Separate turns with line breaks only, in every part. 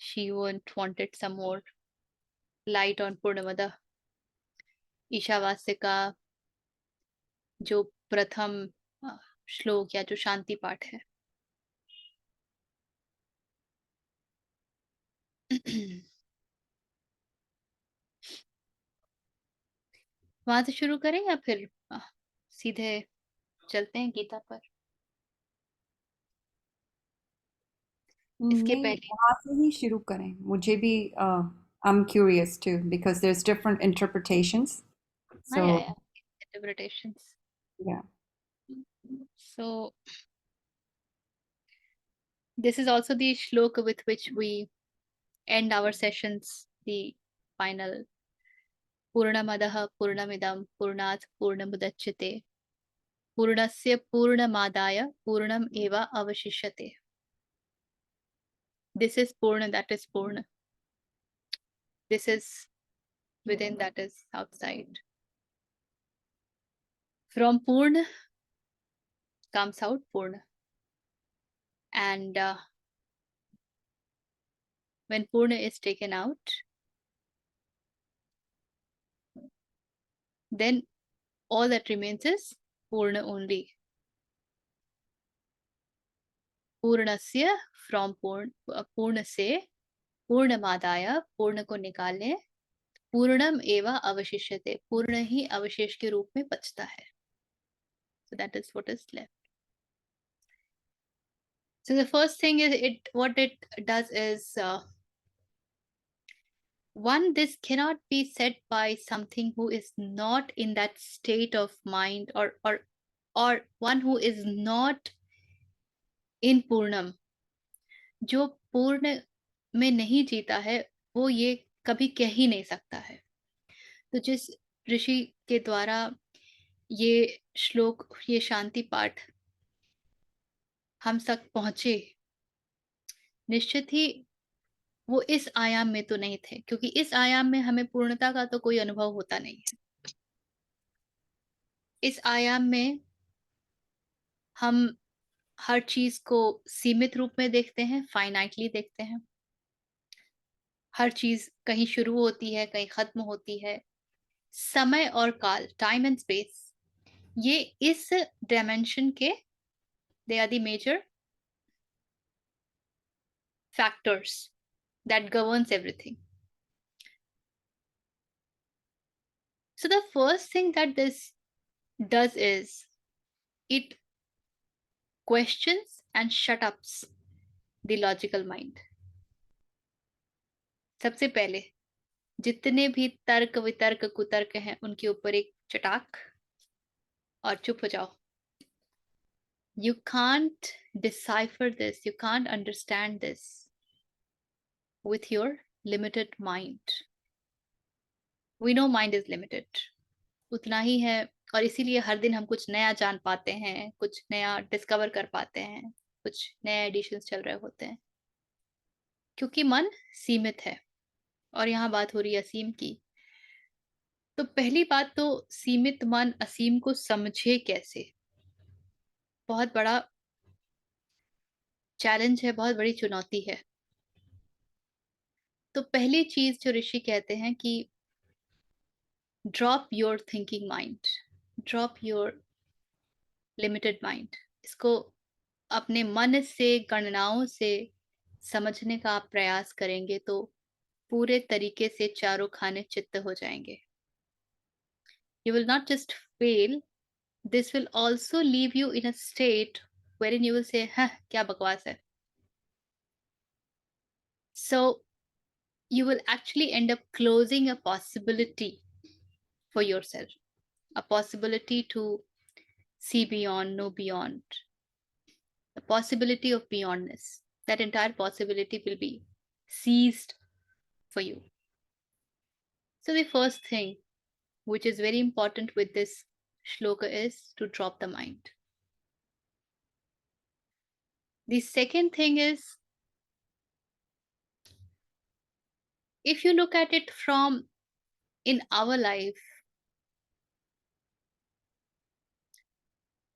she wanted some more light on Purnamada. Ishavasya का जो प्रथम श्लोक या जो शांति पाठ है वहां से शुरू करें या फिर सीधे चलते हैं गीता पर? इसके
नहीं,
पहले
वहाँ से ही शुरू करें। मुझे भी I'm curious too because there's different interpretations.
हाँ या
So,
interpretations.
yeah.
So this is also the shloka with which we end our sessions, the final Purnamadah Purnamidam Purnat Purnamudachyate Purnasya Purnamadaya Purnam Eva Avashishyate. This is Purna, that is Purna. This is within, that is outside. From Purna comes out Purna. And when Purna is taken out, then all that remains is Purna only. Purnasya, from Purna से पूर्णमादाय, पूर्ण को निकालने, पूर्णम एवा अवशिष्यते, पूर्ण ही अवशेष के रूप में बचता है. So that is what is left. So the first thing is what it does is one, this cannot be said by something who is not in that state of mind, or one who is not in Purnam. जो पूर्ण में नहीं जीता है वो ये कभी कह ही नहीं सकता है. तो जिस ऋषि के द्वारा ये श्लोक, ये शांति पाठ हम तक पहुंचे, निश्चित ही वो इस आयाम में तो नहीं थे, क्योंकि इस आयाम में हमें पूर्णता का तो कोई अनुभव होता नहीं है. इस आयाम में हम हर चीज को सीमित रूप में देखते हैं, फाइनाइटली देखते हैं. हर चीज कहीं शुरू होती है, कहीं खत्म होती है. समय और काल, टाइम एंड स्पेस, ये इस डायमेंशन के, they are the major factors that governs everything. So the first thing that this does is it questions and shut ups the logical mind. सबसे पहले जितने भी तर्क वितर्क कुतर्क हैं उनके ऊपर एक चटाक और चुप हो जाओ. You can't decipher this, you can't understand this with your limited mind. We know mind is limited. उतना ही है, और इसीलिए हर दिन हम कुछ नया जान पाते हैं, कुछ नया डिस्कवर कर पाते हैं, कुछ नए एडिशंस चल रहे होते हैं, क्योंकि मन सीमित है. और यहाँ बात हो रही है असीम की. तो पहली बात तो सीमित मन असीम को समझे कैसे, बहुत बड़ा चैलेंज है, बहुत बड़ी चुनौती है. तो पहली चीज जो ऋषि कहते हैं कि drop your thinking mind, drop your limited mind. इसको अपने मन से, गणनाओं से समझने का आप प्रयास करेंगे तो पूरे तरीके से चारों खाने चित्त हो जाएंगे. You will not just fail, this will also leave you in a state wherein you will say, हाँ क्या बकवास है. So you will actually end up closing a possibility for yourself, a possibility to see beyond, know beyond, the possibility of beyondness. That entire possibility will be seized for you. So the first thing which is very important with this shloka is to drop the mind. The second thing is, if you look at it from in our life,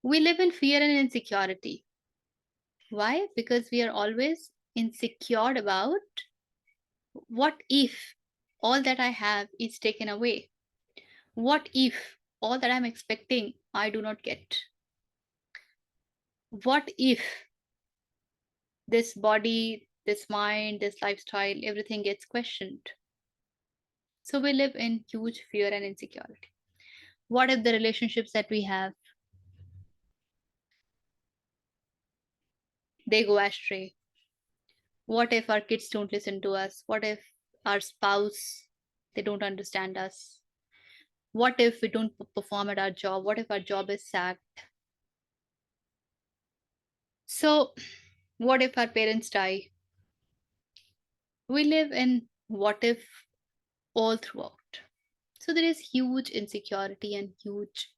we live in fear and insecurity. Why? Because we are always insecure about What if all that I have is taken away? What if all that I'm expecting I do not get? What if this body, this mind, this lifestyle, everything gets questioned? So we live in huge fear and insecurity. What if the relationships that we have, they go astray? What if our kids don't listen to us? What if our spouse, they don't understand us? What if we don't perform at our job? What if our job is sacked? So what if our parents die? We live in what if all throughout. So there is huge insecurity and huge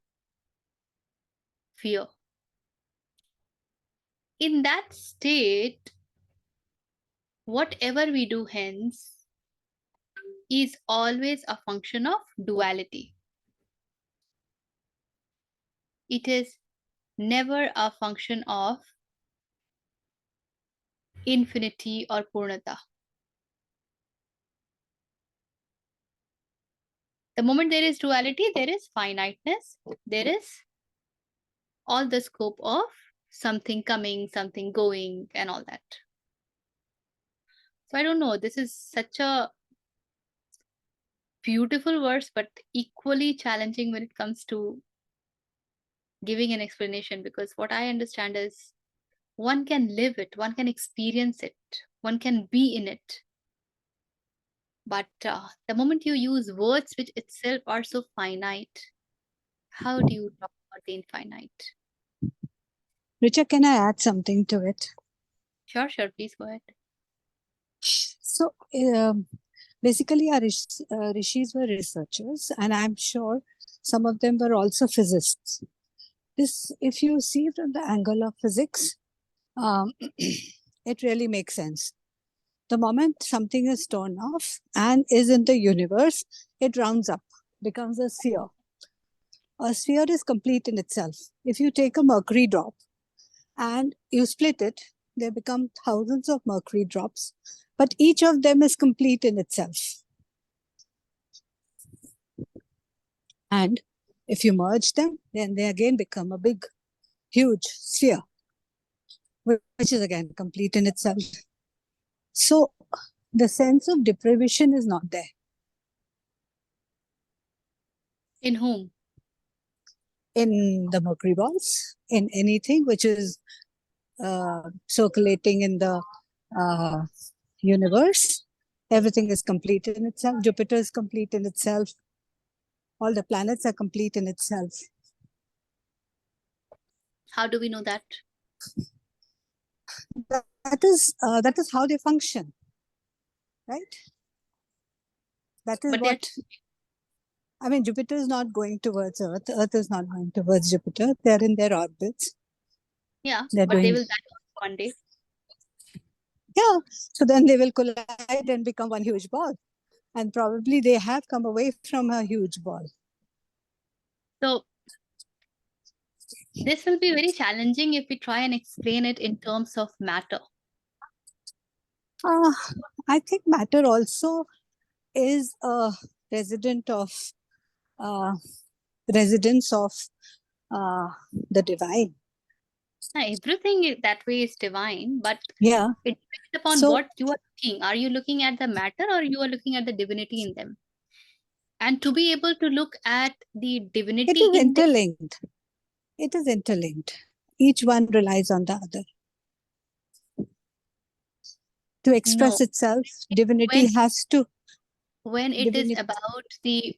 fear. In that state, whatever we do hence is always a function of duality. It is never a function of infinity or purnata. The moment there is duality, there is finiteness, there is all the scope of something coming, something going, and all that. So I don't know, this is such a beautiful verse, but equally challenging when it comes to giving an explanation, because what I understand is one can live it, one can experience it, one can be in it. But the moment you use words which itself are so finite, how do you talk about the infinite?
Richa, can I add something to it?
Sure, please go ahead.
So basically, our rishis were researchers, and I'm sure some of them were also physicists. This, if you see from the angle of physics, it really makes sense. The moment something is torn off and is in the universe, it rounds up, becomes a sphere. A sphere is complete in itself. If you take a mercury drop and you split it, there become thousands of mercury drops, but each of them is complete in itself. And if you merge them, then they again become a big, huge sphere, which is again complete in itself. So the sense of deprivation is not there.
In whom?
In the mercury balls, in anything which is circulating in the universe. Everything is complete in itself. Jupiter is complete in itself. All the planets are complete in itself.
How do we know that?
That is how they function, right? That is
But
what. I mean, Jupiter is not going towards Earth. Earth is not going towards Jupiter. They are in their orbits.
Yeah,
They're
but
doing,
they will die one day.
Yeah, so then they will collide and become one huge ball. And probably they have come away from a huge ball.
So this will be very challenging if we try and explain it in terms of matter.
I think matter also is a resident of residence of the divine.
Everything that way is divine, but
Yeah,
it depends upon
so
what you are looking. Are you looking at the matter or you are looking at the divinity in them? And to be able to look at the divinity
it is
in
interlinked. It is interlinked. Each one relies on the other. To express itself, divinity has to.
When it is about the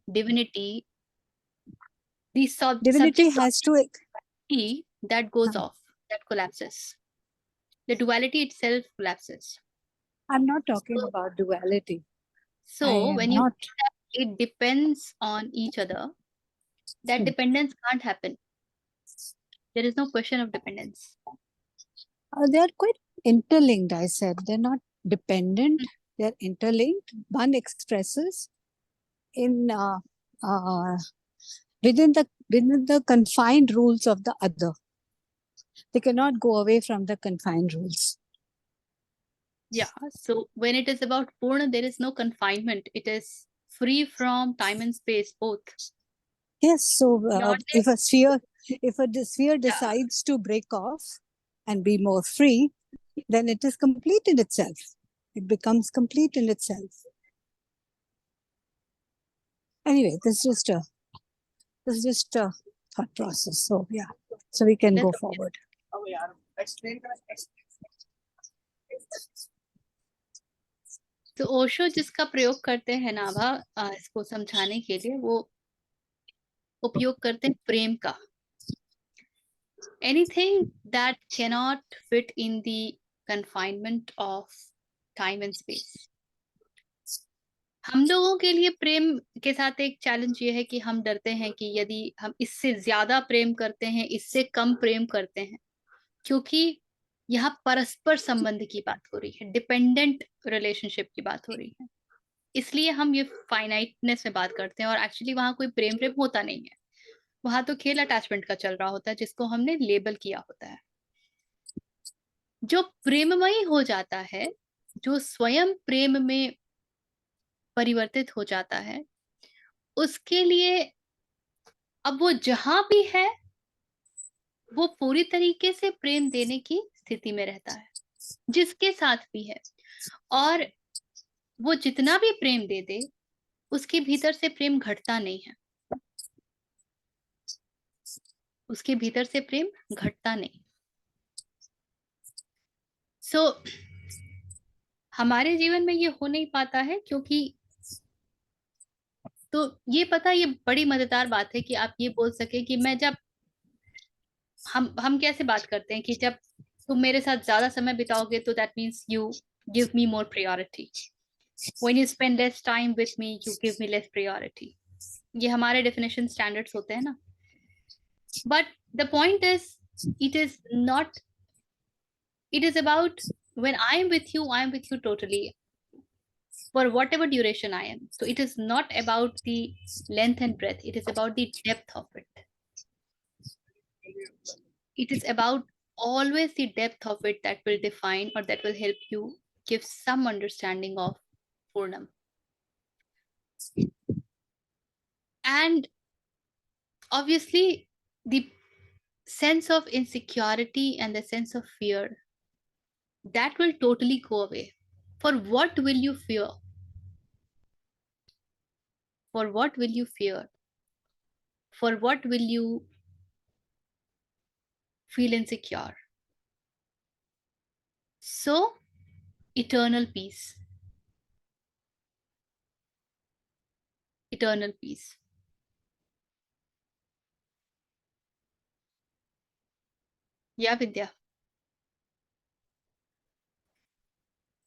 divinity, the
Divinity
subject
has to.
That goes off, that collapses. The duality itself collapses.
I'm not talking about duality.
So when you say that it depends on each other, that dependence can't happen. There is no question of dependence.
They are quite interlinked, I said. They're not dependent. They're interlinked. One expresses in within the confined rules of the other. They cannot go away from the confined rules.
Yeah, so when it is about Purna, there is no confinement. It is free from time and space, both.
Yes, so
Beyond it,
if a sphere decides to break off and be more free, then it is complete in itself. It becomes complete in itself. Anyway, this is just a thought process. So yeah, so we can go
that's okay.
forward.
तो ओशो जिसका प्रयोग करते हैं नाभा इसको समझाने के लिए, वो उपयोग करते हैं प्रेम का. Anything that cannot fit in the confinement of time and space. हम लोगों के लिए प्रेम के साथ एक चैलेंज ये है कि हम डरते हैं कि यदि हम इससे ज्यादा प्रेम करते हैं, इससे कम प्रेम करते हैं, क्योंकि यहाँ परस्पर संबंध की बात हो रही है, डिपेंडेंट रिलेशनशिप की बात हो रही है, इसलिए हम ये फाइनाइटनेस में बात करते हैं. और एक्चुअली वहां कोई प्रेम प्रेम होता नहीं है, वहां तो खेल अटैचमेंट का चल रहा होता है, जिसको हमने लेबल किया होता है. जो प्रेममयी हो जाता है, जो स्वयं प्रेम में परिवर्तित हो जाता है, उसके लिए अब वो जहां भी है वो पूरी तरीके से प्रेम देने की स्थिति में रहता है, जिसके साथ भी है. और वो जितना भी प्रेम दे दे, उसके भीतर से प्रेम घटता नहीं है, उसके भीतर से प्रेम घटता नहीं. सो हमारे जीवन में ये हो नहीं पाता है, क्योंकि तो ये पता, ये बड़ी मजेदार बात है कि आप ये बोल सके कि मैं जब हम कैसे बात करते हैं कि जब तुम मेरे साथ ज्यादा समय बिताओगे तो that means you give me more priority. When you spend less time with me, you give me less priority. ये हमारे definition standards होते हैं ना. But the point is, it is not. It is about when I am with you totally, for whatever duration I am. So it is not about the length and breadth. It is about the depth of it. It is about always the depth of it that will define, or that will help you give some understanding of Purnam. And obviously, the sense of insecurity and the sense of fear, that will totally go away. For what will you fear? For what will you fear? For what will you feel insecure? So, eternal peace. Eternal peace. Yeah, Vidya.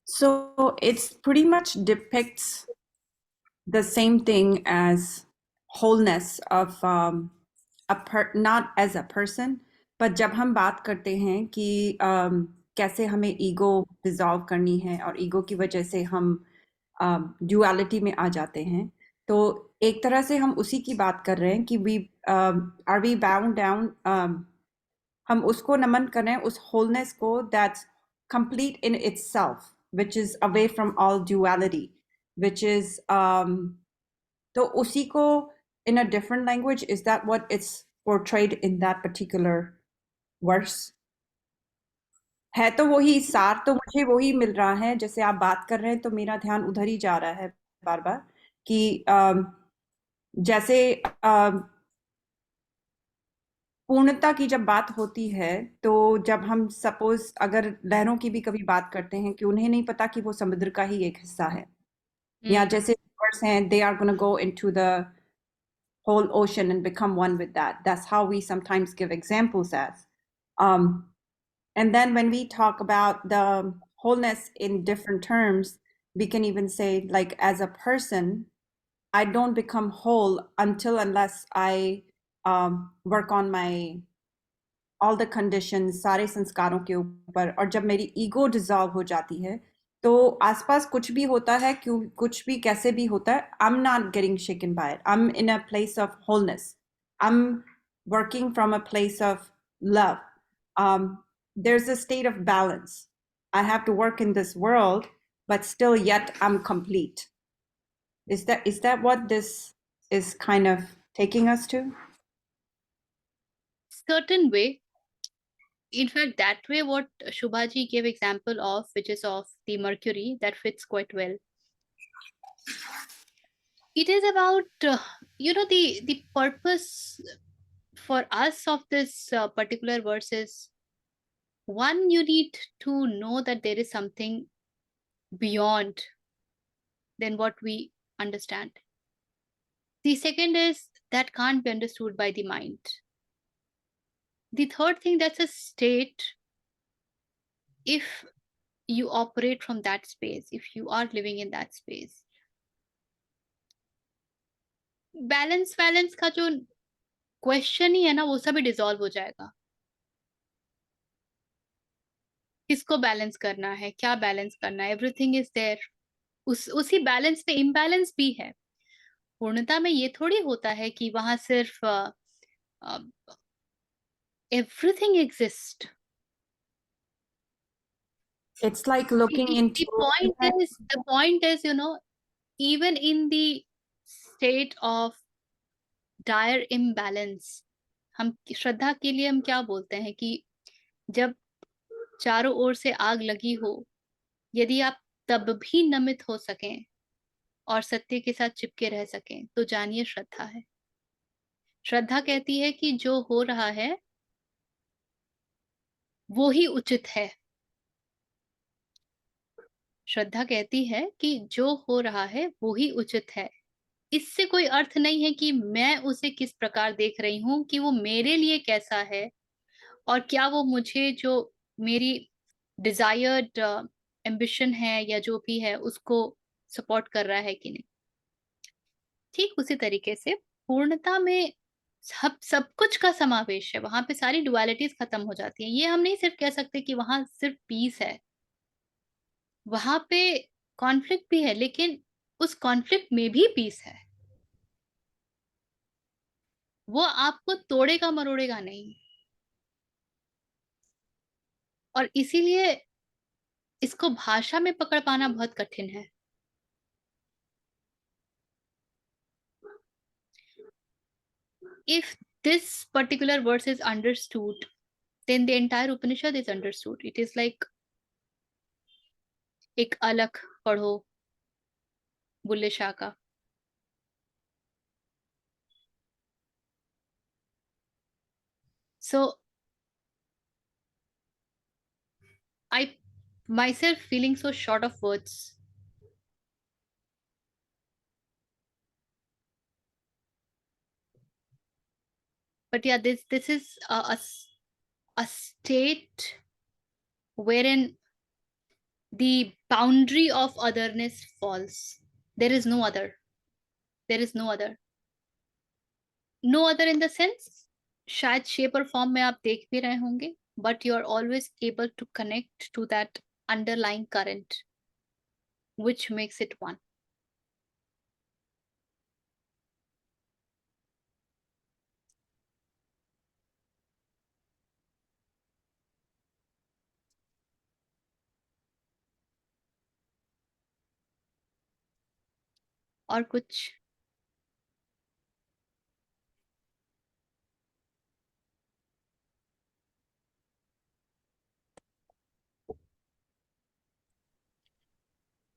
So it's pretty much depicts the same thing as wholeness of not as a person, but जब हम बात करते हैं कि कैसे हमें ego dissolve करनी है और ईगो की वजह से हम ड्यूअलिटी में आ जाते हैं, तो एक तरह से हम उसी की बात कर रहे हैं कि we are we bound down, हम उसको नमन कर रहे हैं उस wholeness को that's complete in itself, which is away from all duality, which is तो उसी को in a different language, is that what it's portrayed in that particular verse? है तो वही सार, तो मुझे वही मिल रहा है. जैसे आप बात कर रहे हैं तो मेरा ध्यान उधर ही जा रहा है बार बार कि जैसे पूर्णता की जब बात होती है, तो जब हम सपोज अगर लहरों की भी कभी बात करते हैं कि उन्हें नहीं पता कि वो समुद्र का ही एक हिस्सा है, या जैसे rivers हैं, they are going to go into the whole ocean and become one with that. That's how we sometimes give examples as. And then when we talk about the wholeness in different terms, we can even say, like, as a person, I don't become whole unless I work on my all the conditions, सारे संस्कारों के ऊपर. और जब मेरी ego dissolve हो जाती है, तो आसपास कुछ भी होता है, क्यों कुछ भी कैसे भी होता है, I'm not getting shaken by it. I'm in a place of wholeness. I'm working from a place of love. There's a state of balance. I have to work in this world, but still yet I'm complete. Is that what this is kind of taking us to?
Certain way. In fact, that way what Shubhaji gave example of, which is of the Mercury, that fits quite well. It is about, the purpose for us of this particular verse is, one, you need to know that there is something beyond than what we understand. The second is that can't be understood by the mind. The third thing, that's a state. If you operate from that space, if you are living in that space, balance का जो question ही है ना, वो सभी dissolve हो जाएगा. किसको balance करना है, क्या बैलेंस करना है, एवरीथिंग इज देयर. उसी बैलेंस में इम्बैलेंस भी है. पूर्णता में ये थोड़ी होता है कि वहां सिर्फ everything exist.
It's like looking into
the point is, even in the state of dire imbalance, हम श्रद्धा के लिए हम क्या बोलते हैं कि जब चारों ओर से आग लगी हो, यदि आप तब भी नमित हो सकें और सत्य के साथ चिपके रह सकें, तो जानिए श्रद्धा है. श्रद्धा कहती है कि जो हो रहा है वो ही उचित है. श्रद्धा कहती है कि जो हो रहा है वो ही उचित है. इससे कोई अर्थ नहीं है कि मैं उसे किस प्रकार देख रही हूं, कि वो मेरे लिए कैसा है, और क्या वो मुझे जो मेरी डिजायर्ड एम्बिशन है या जो भी है उसको सपोर्ट कर रहा है कि नहीं. ठीक उसी तरीके से पूर्णता में सब कुछ का समावेश है. वहां पे सारी डुअलिटीज खत्म हो जाती है. ये हम नहीं सिर्फ कह सकते कि वहां सिर्फ पीस है. वहां पे कॉन्फ्लिक्ट भी है, लेकिन उस कॉन्फ्लिक्ट में भी पीस है. वो आपको तोड़ेगा मरोड़ेगा नहीं. और इसीलिए इसको भाषा में पकड़ पाना बहुत कठिन है. If this particular verse is understood, then the entire Upanishad is understood. It is like एक अलख पढ़ो बुल्ले शाह का. So I myself feeling so short of words. But yeah, this is a state wherein the boundary of otherness falls. There is no other. There is no other. No other in the sense, शायद shape और form में आप देख भी रहे होंगे, but you are always able to connect to that underlying current, which makes it one. और कुछ?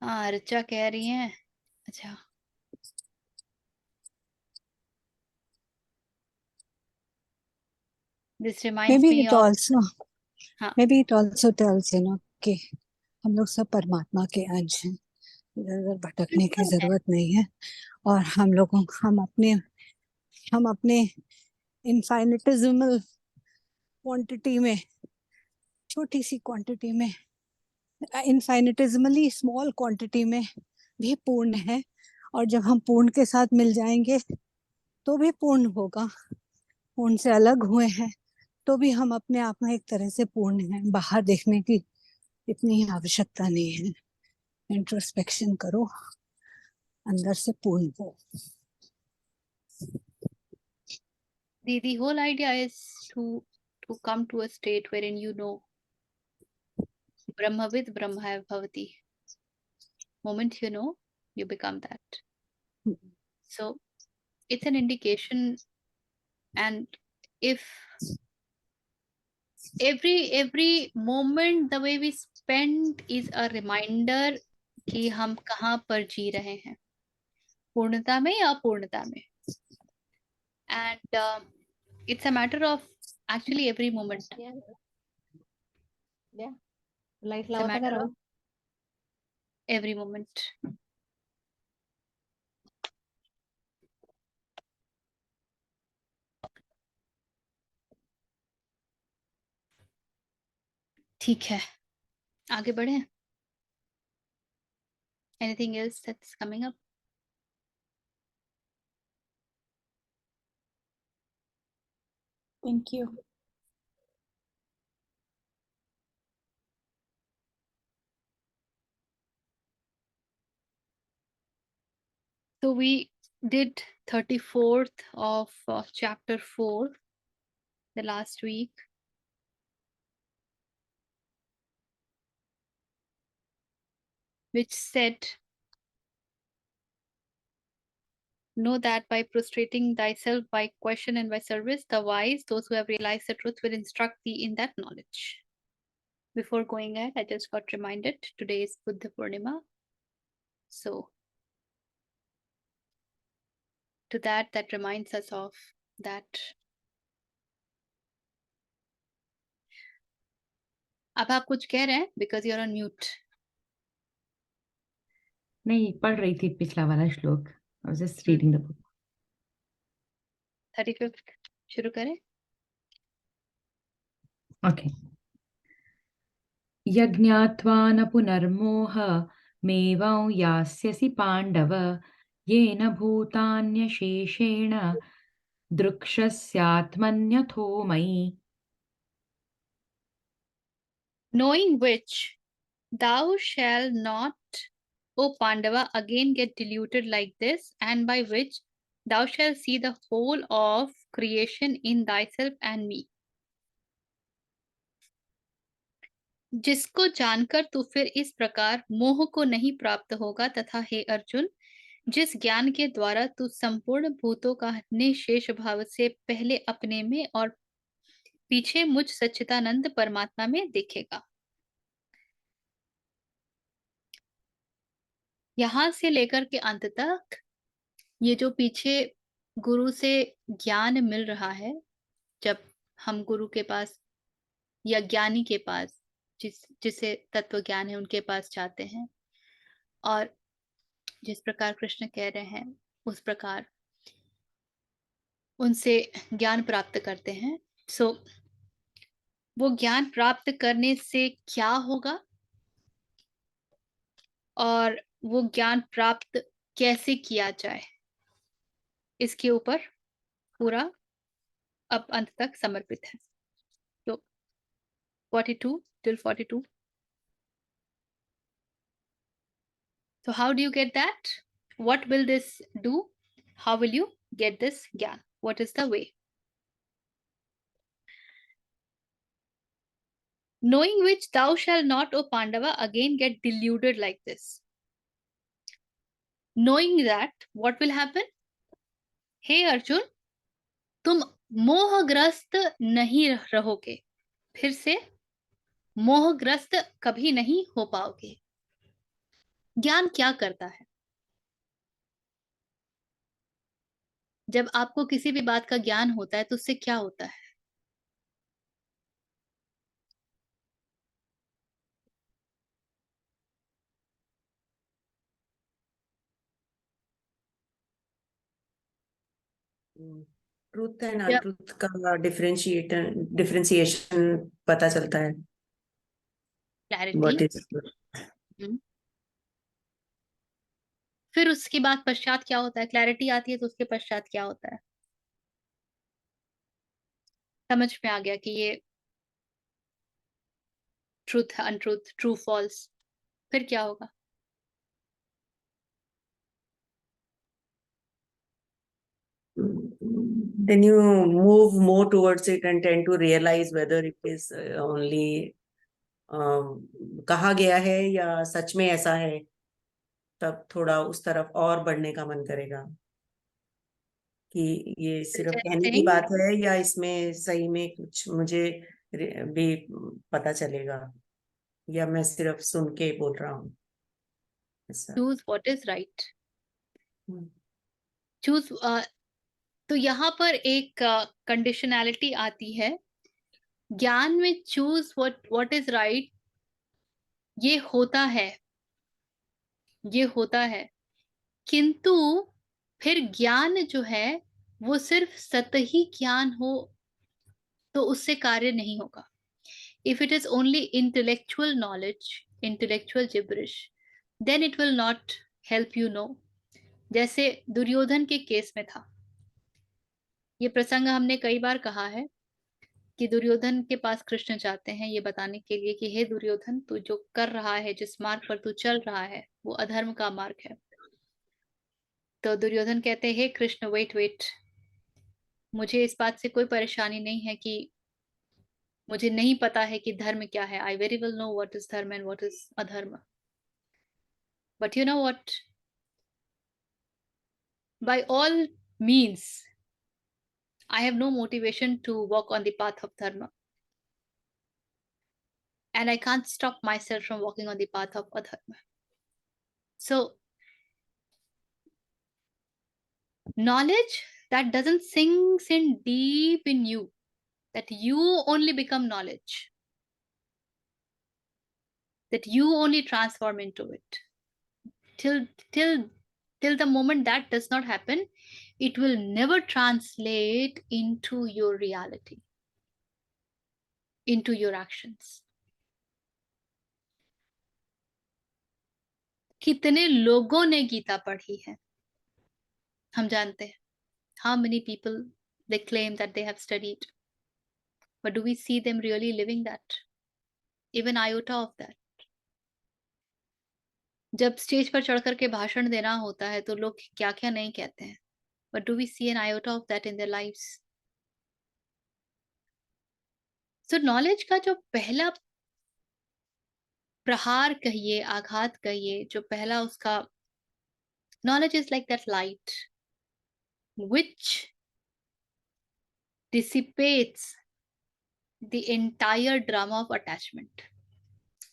हाँ, ऋचा कह रही हैं. अच्छा, this reminds
maybe
me
it
of.
also
हाँ,
maybe it also tells कि हम लोग सब परमात्मा के अंश हैं. इधर उधर भटकने की जरूरत नहीं है. और हम अपने इनफाइनिटिजिमल क्वांटिटी में, छोटी सी क्वांटिटी में, इनफाइनिटिजिमली स्मॉल क्वांटिटी में भी पूर्ण है. और जब हम पूर्ण के साथ मिल जाएंगे तो भी पूर्ण होगा. पूर्ण से अलग हुए हैं तो भी हम अपने आप में एक तरह से पूर्ण हैं. बाहर देखने की इतनी आवश्यकता नहीं है. इंट्रोस्पेक्शन करो, अंदर से पूर्ण हो.
the whole idea is to come to a state wherein Brahmavid Brahma Bhavati. Moment you know, you become that. So it's an indication, and if every moment the way we spend is a reminder कि हम कहाँ पर जी रहे हैं, पूर्णता में या अपूर्णता में. And it's a matter of actually every moment.
Light
It's a matter of every moment. ठीक है, आगे बढ़े. Anything else that's coming up?
Thank you.
So we did 34th of chapter 4 the last week. Which said, know that by prostrating thyself by question and by service, the wise, those who have realized the truth, will instruct thee in that knowledge. Before going ahead, I just got reminded today is Buddha Purnima. So to that reminds us of that. अब आप कुछ कह रहे हैं because you're on mute.
नहीं, पढ़ रही थी पिछला वाला श्लोक. I was just reading the book.
35th शुरू करें.
Okay. यज्ञात्वा न पुनर्मोह मेवां यास्यसि पाण्डव येन भूतान्यशेषेण दृक्षस्यात्मन्यथो मयि.
Knowing which thou shalt not, O Pandava, again get deluded like this, and by which thou shalt see the whole of creation in thyself and me. जिसको जानकर तू फिर इस प्रकार मोह को नहीं प्राप्त होगा, तथा हे अर्जुन, जिस ज्ञान के द्वारा तू संपूर्ण भूतों का निशेष भाव से पहले अपने में और पीछे मुझ सच्चिदानंद परमात्मा में देखेगा. यहां से लेकर के अंत तक ये जो पीछे गुरु से ज्ञान मिल रहा है, जब हम गुरु के पास या ज्ञानी के पास, जिसे तत्व ज्ञान है उनके पास जाते हैं और जिस प्रकार कृष्ण कह रहे हैं उस प्रकार उनसे ज्ञान प्राप्त करते हैं. सो वो ज्ञान प्राप्त करने से क्या होगा और वो ज्ञान प्राप्त कैसे किया जाए, इसके ऊपर पूरा अब अंत तक समर्पित है. तो 42 till 42. So how do you get that? What will this do? How will you get this gyan? What is the way? Knowing which thou shalt not, O Pandava, again get deluded like this. Knowing that, what will happen? Hey Arjun, तुम मोहग्रस्त नहीं रहोगे, फिर से मोहग्रस्त कभी नहीं हो पाओगे. ज्ञान क्या करता है? जब आपको किसी भी बात का ज्ञान होता है तो उससे क्या होता है?
ट्रूथ एंड अनट्रूथ का डिफरेंशिएशन पता चलता है.
क्लैरिटी. फिर उसके बाद पश्चात क्या होता है? क्लैरिटी आती है तो उसके पश्चात क्या होता है? समझ में आ गया कि ये ट्रूथ, अनट्रूथ, ट्रू फॉल्स. फिर क्या होगा?
Then you move more towards it and tend to realize whether it is only कहा गया है या सच में ऐसा है, तब थोड़ा उस तरफ और बढ़ने का मन करेगा कि ये सिर्फ कहने की
suggesting
बात है या इसमें सही में कुछ मुझे भी पता चलेगा, या मैं सिर्फ सुन के बोल रहा हूँ ऐसा।
choose what is right.
Hmm,
choose तो यहाँ पर एक कंडीशनैलिटी आती है ज्ञान में। चूज व्हाट इज राइट, ये होता है, ये होता है, किंतु फिर ज्ञान जो है वो सिर्फ सतही ज्ञान हो तो उससे कार्य नहीं होगा। If it is only intellectual knowledge, intellectual gibberish, then it will not help you no. जैसे दुर्योधन के केस में था, ये प्रसंग हमने कई बार कहा है कि दुर्योधन के पास कृष्ण जाते हैं ये बताने के लिए कि हे दुर्योधन, तू जो कर रहा है, जिस मार्ग पर तू चल रहा है वो अधर्म का मार्ग है। तो दुर्योधन कहते हैं हे कृष्ण, वेट वेट, मुझे इस बात से कोई परेशानी नहीं है कि मुझे नहीं पता है कि धर्म क्या है। I very well know what is dharma and what is adharma, but you know what, by all means I have no motivation to walk on the path of dharma, and I can't stop myself from walking on the path of adharma. So knowledge that doesn't sink in deep in you, that you only become knowledge, that you only transform into it, till the moment that does not happen, it will never translate into your reality, into your actions. कितने लोगों ने गीता पढ़ी है हम जानते हैं। How many people they claim that they have studied, but do we see them really living that, even iota of that? जब stage पर चढ़ करके भाषण देना होता है तो लोग क्या क्या नहीं कहते हैं, but do we see an iota of that in their lives? So knowledge का जो पहला प्रहार कहिए, आघात कहिए, जो पहला उसका, knowledge is like that light which dissipates the entire drama of attachment.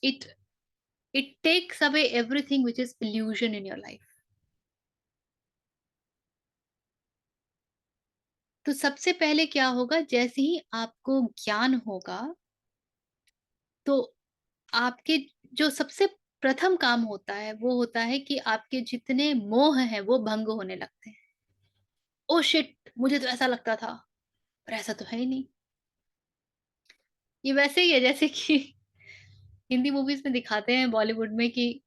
It takes away everything which is illusion in your life. तो सबसे पहले क्या होगा, जैसे ही आपको ज्ञान होगा तो आपके जो सबसे प्रथम काम होता है वो होता है कि आपके जितने मोह हैं वो भंग होने लगते हैं। ओ शिट, मुझे तो ऐसा लगता था, पर ऐसा तो है ही नहीं। ये वैसे ही है जैसे कि हिंदी मूवीज में दिखाते हैं, बॉलीवुड में, कि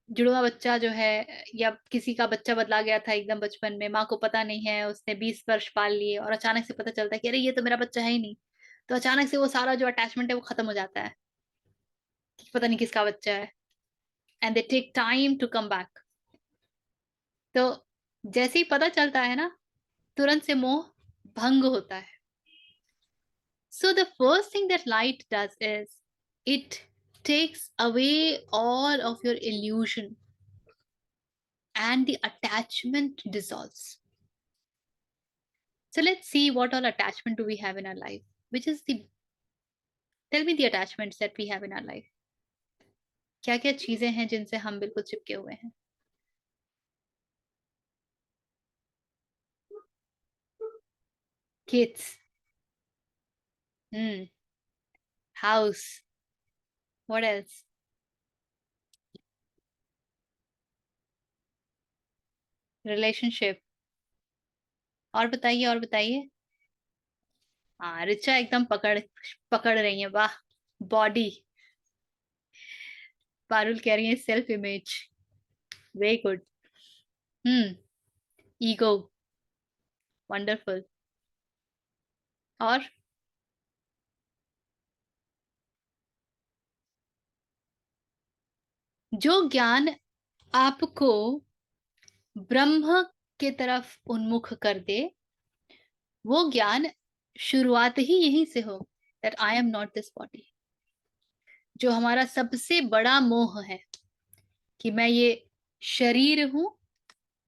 जुड़वा बच्चा जो है या किसी का बच्चा बदला गया था एकदम बचपन में, माँ को पता नहीं है, उसने 20 वर्ष पाल लिए और अचानक से पता चलता है कि अरे ये तो मेरा बच्चा है ही नहीं। तो अचानक से वो सारा जो अटैचमेंट है वो खत्म हो जाता है कि पता नहीं किसका बच्चा है, and they take time to come back. तो जैसे ही पता चलता है ना, तुरंत से मोह भंग होता है। So the first thing that light does is it takes away all of your illusion and the attachment dissolves. So let's see what all attachment do we have in our life. Which is the, tell me the attachments that we have in our life. क्या क्या चीजें हैं जिनसे हम बिल्कुल चिपके हुए हैं? Kids, house, what else? Relationship, और बताइए, और बताइए। हाँ, रिचा एकदम पकड़ पकड़ रही है, वाह। बॉडी, पारुल कह रही है self image, very good. Ego, wonderful. और जो ज्ञान आपको ब्रह्म के तरफ उन्मुख कर दे, वो ज्ञान शुरुआत ही यहीं से हो, that I am not this body. जो हमारा सबसे बड़ा मोह है कि मैं ये शरीर हूं,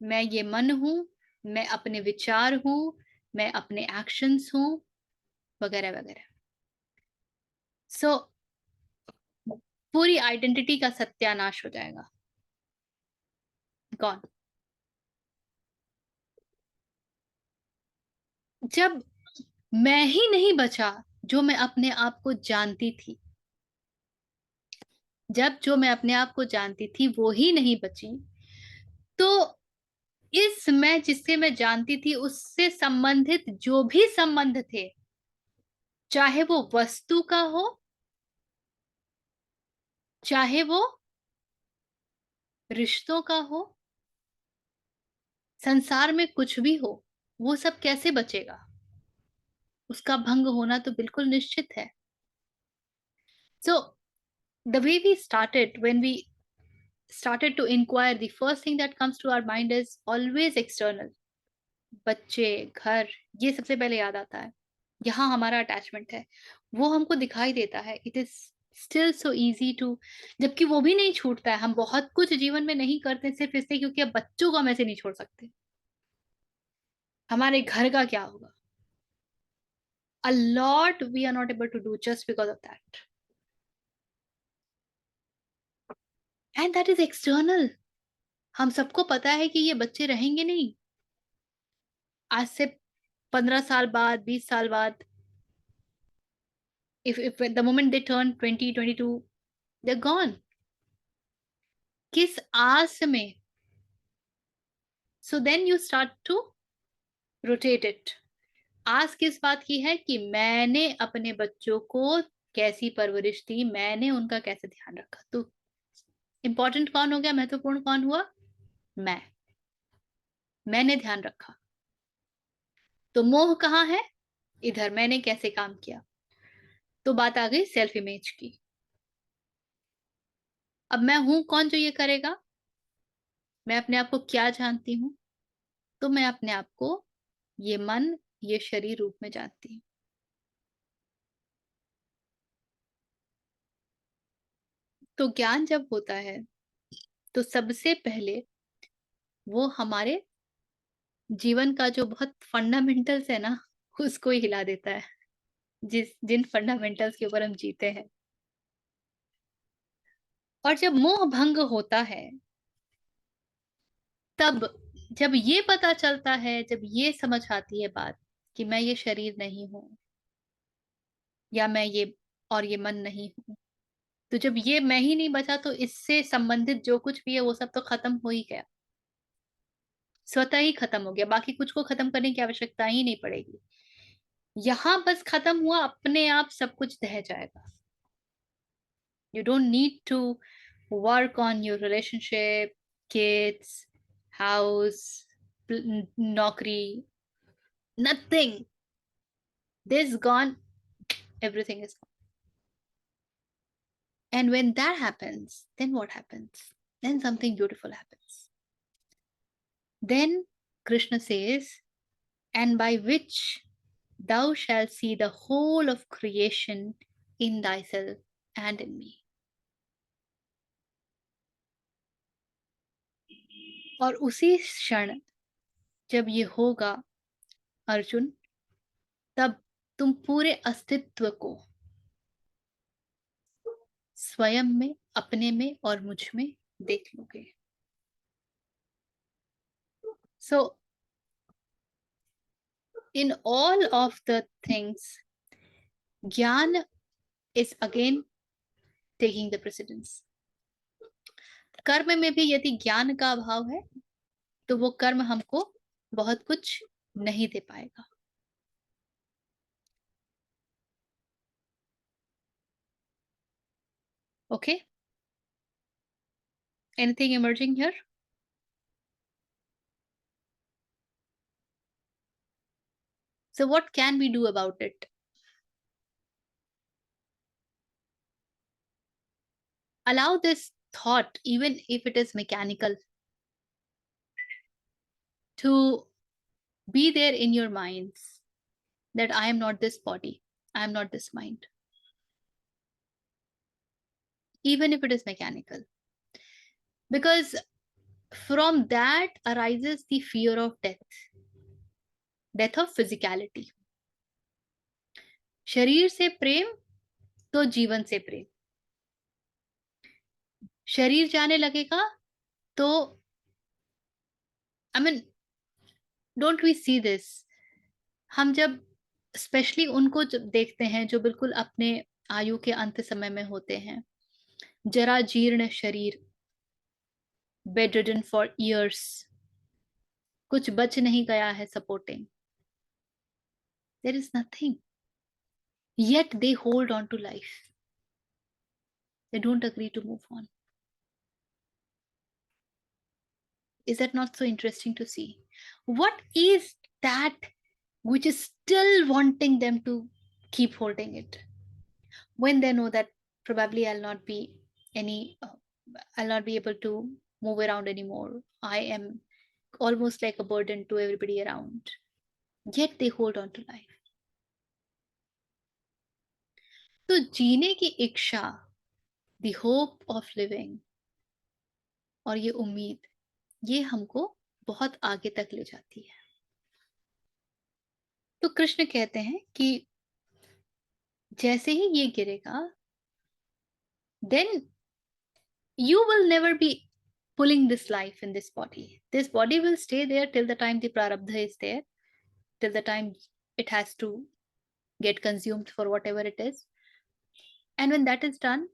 मैं ये मन हूं, मैं अपने विचार हूं, मैं अपने एक्शंस हूं, वगैरह वगैरह। सो पूरी आइडेंटिटी का सत्यानाश हो जाएगा। गॉन। जब मैं ही नहीं बचा जो मैं अपने आप को जानती थी, जब जो मैं अपने आप को जानती थी वो ही नहीं बची, तो इस मैं जिससे मैं जानती थी उससे संबंधित जो भी संबंध थे, चाहे वो वस्तु का हो, चाहे वो रिश्तों का हो, संसार में कुछ भी हो, वो सब कैसे बचेगा? उसका भंग होना तो बिल्कुल निश्चित है। So the way we started, when we started to inquire, the first thing that comes to our mind is always external. बच्चे, घर, ये सबसे पहले याद आता है। यहाँ हमारा अटैचमेंट है, वो हमको दिखाई देता है। It is still so easy to, जबकि वो भी नहीं छूटता है। हम बहुत कुछ जीवन में नहीं करते सिर्फ इसलिए क्योंकि अब बच्चों को हम ऐसे नहीं छोड़ सकते। हमारे घर का क्या होगा? A lot we are not able to do just because of that. And that is external. हम सबको पता है कि ये बच्चे रहेंगे नहीं। आज से 15 साल बाद, 20 साल बाद, if the moment they turn 20, 22, they're gone. किस आस में? So then you start to rotate it. आस किस बात की है कि मैंने अपने बच्चों को कैसी परवरिश दी, मैंने उनका कैसे ध्यान रखा। तो इंपॉर्टेंट कौन हो गया? महत्वपूर्ण कौन हुआ? मैंने ध्यान रखा। तो मोह कहाँ है? इधर, मैंने कैसे काम किया। तो बात आ गई सेल्फ इमेज की। अब मैं हूं कौन जो ये करेगा? मैं अपने आप को क्या जानती हूं? तो मैं अपने आप को ये मन, ये शरीर रूप में जानती हूं। तो ज्ञान जब होता है तो सबसे पहले वो हमारे जीवन का जो बहुत फंडामेंटल्स है ना, उसको ही हिला देता है, जिन फंडामेंटल्स के ऊपर हम जीते हैं। और जब मोह भंग होता है, तब जब ये पता चलता है, जब ये समझ आती है बात कि मैं ये शरीर नहीं हूं, या मैं ये और ये मन नहीं हूं, तो जब ये मैं ही नहीं बचा तो इससे संबंधित जो कुछ भी है वो सब तो खत्म हो ही गया, स्वतः ही खत्म हो गया। बाकी कुछ को खत्म करने की आवश्यकता ही नहीं पड़ेगी। यहां बस खत्म हुआ, अपने आप सब कुछ ढह जाएगा। You don't need to work on your relationship, kids, house, नौकरी, nothing. This gone, everything is gone. And when that happens, then what happens? Then something beautiful happens. Then Krishna says, and by which thou shalt see the whole of creation in thyself and in me. और उसी क्षण जब ये होगा अर्जुन, तब तुम पूरे अस्तित्व को स्वयं में, अपने में और मुझ में देख लोगे। So in all of the things, ज्ञान is again taking the precedence. कर्म में भी यदि ज्ञान का अभाव है तो वो कर्म हमको बहुत कुछ नहीं दे पाएगा। Okay? Anything emerging here? So what can we do about it? Allow this thought, even if it is mechanical, to be there in your minds, that I am not this body, I am not this mind. even if it is mechanical, because from that arises the fear of death of physicality. शरीर से प्रेम तो जीवन से प्रेम. शरीर जाने लगेगा तो I mean, don't we see this? हम जब स्पेशली उनको जब देखते हैं जो बिल्कुल अपने आयु के अंत समय में होते हैं, जरा जीर्ण शरीर, bedridden for years, कुछ बच नहीं गया है supporting. There is nothing. Yet they hold on to life. They don't agree to move on. Is that not so interesting to see? What is that which is still wanting them to keep holding it when they know that probably I'll not be able to move around anymore. I am almost like a burden to everybody around. Yet they hold on to life. तो जीने की इच्छा, the hope of living, और ये उम्मीद, ये हमको बहुत आगे तक ले जाती है. तो कृष्ण कहते हैं कि जैसे ही ये गिरेगा, then you will never be pulling this life in this body. This body will stay there till the time the prarabdha is there, till the time it has to get consumed for whatever it is. And when that is done,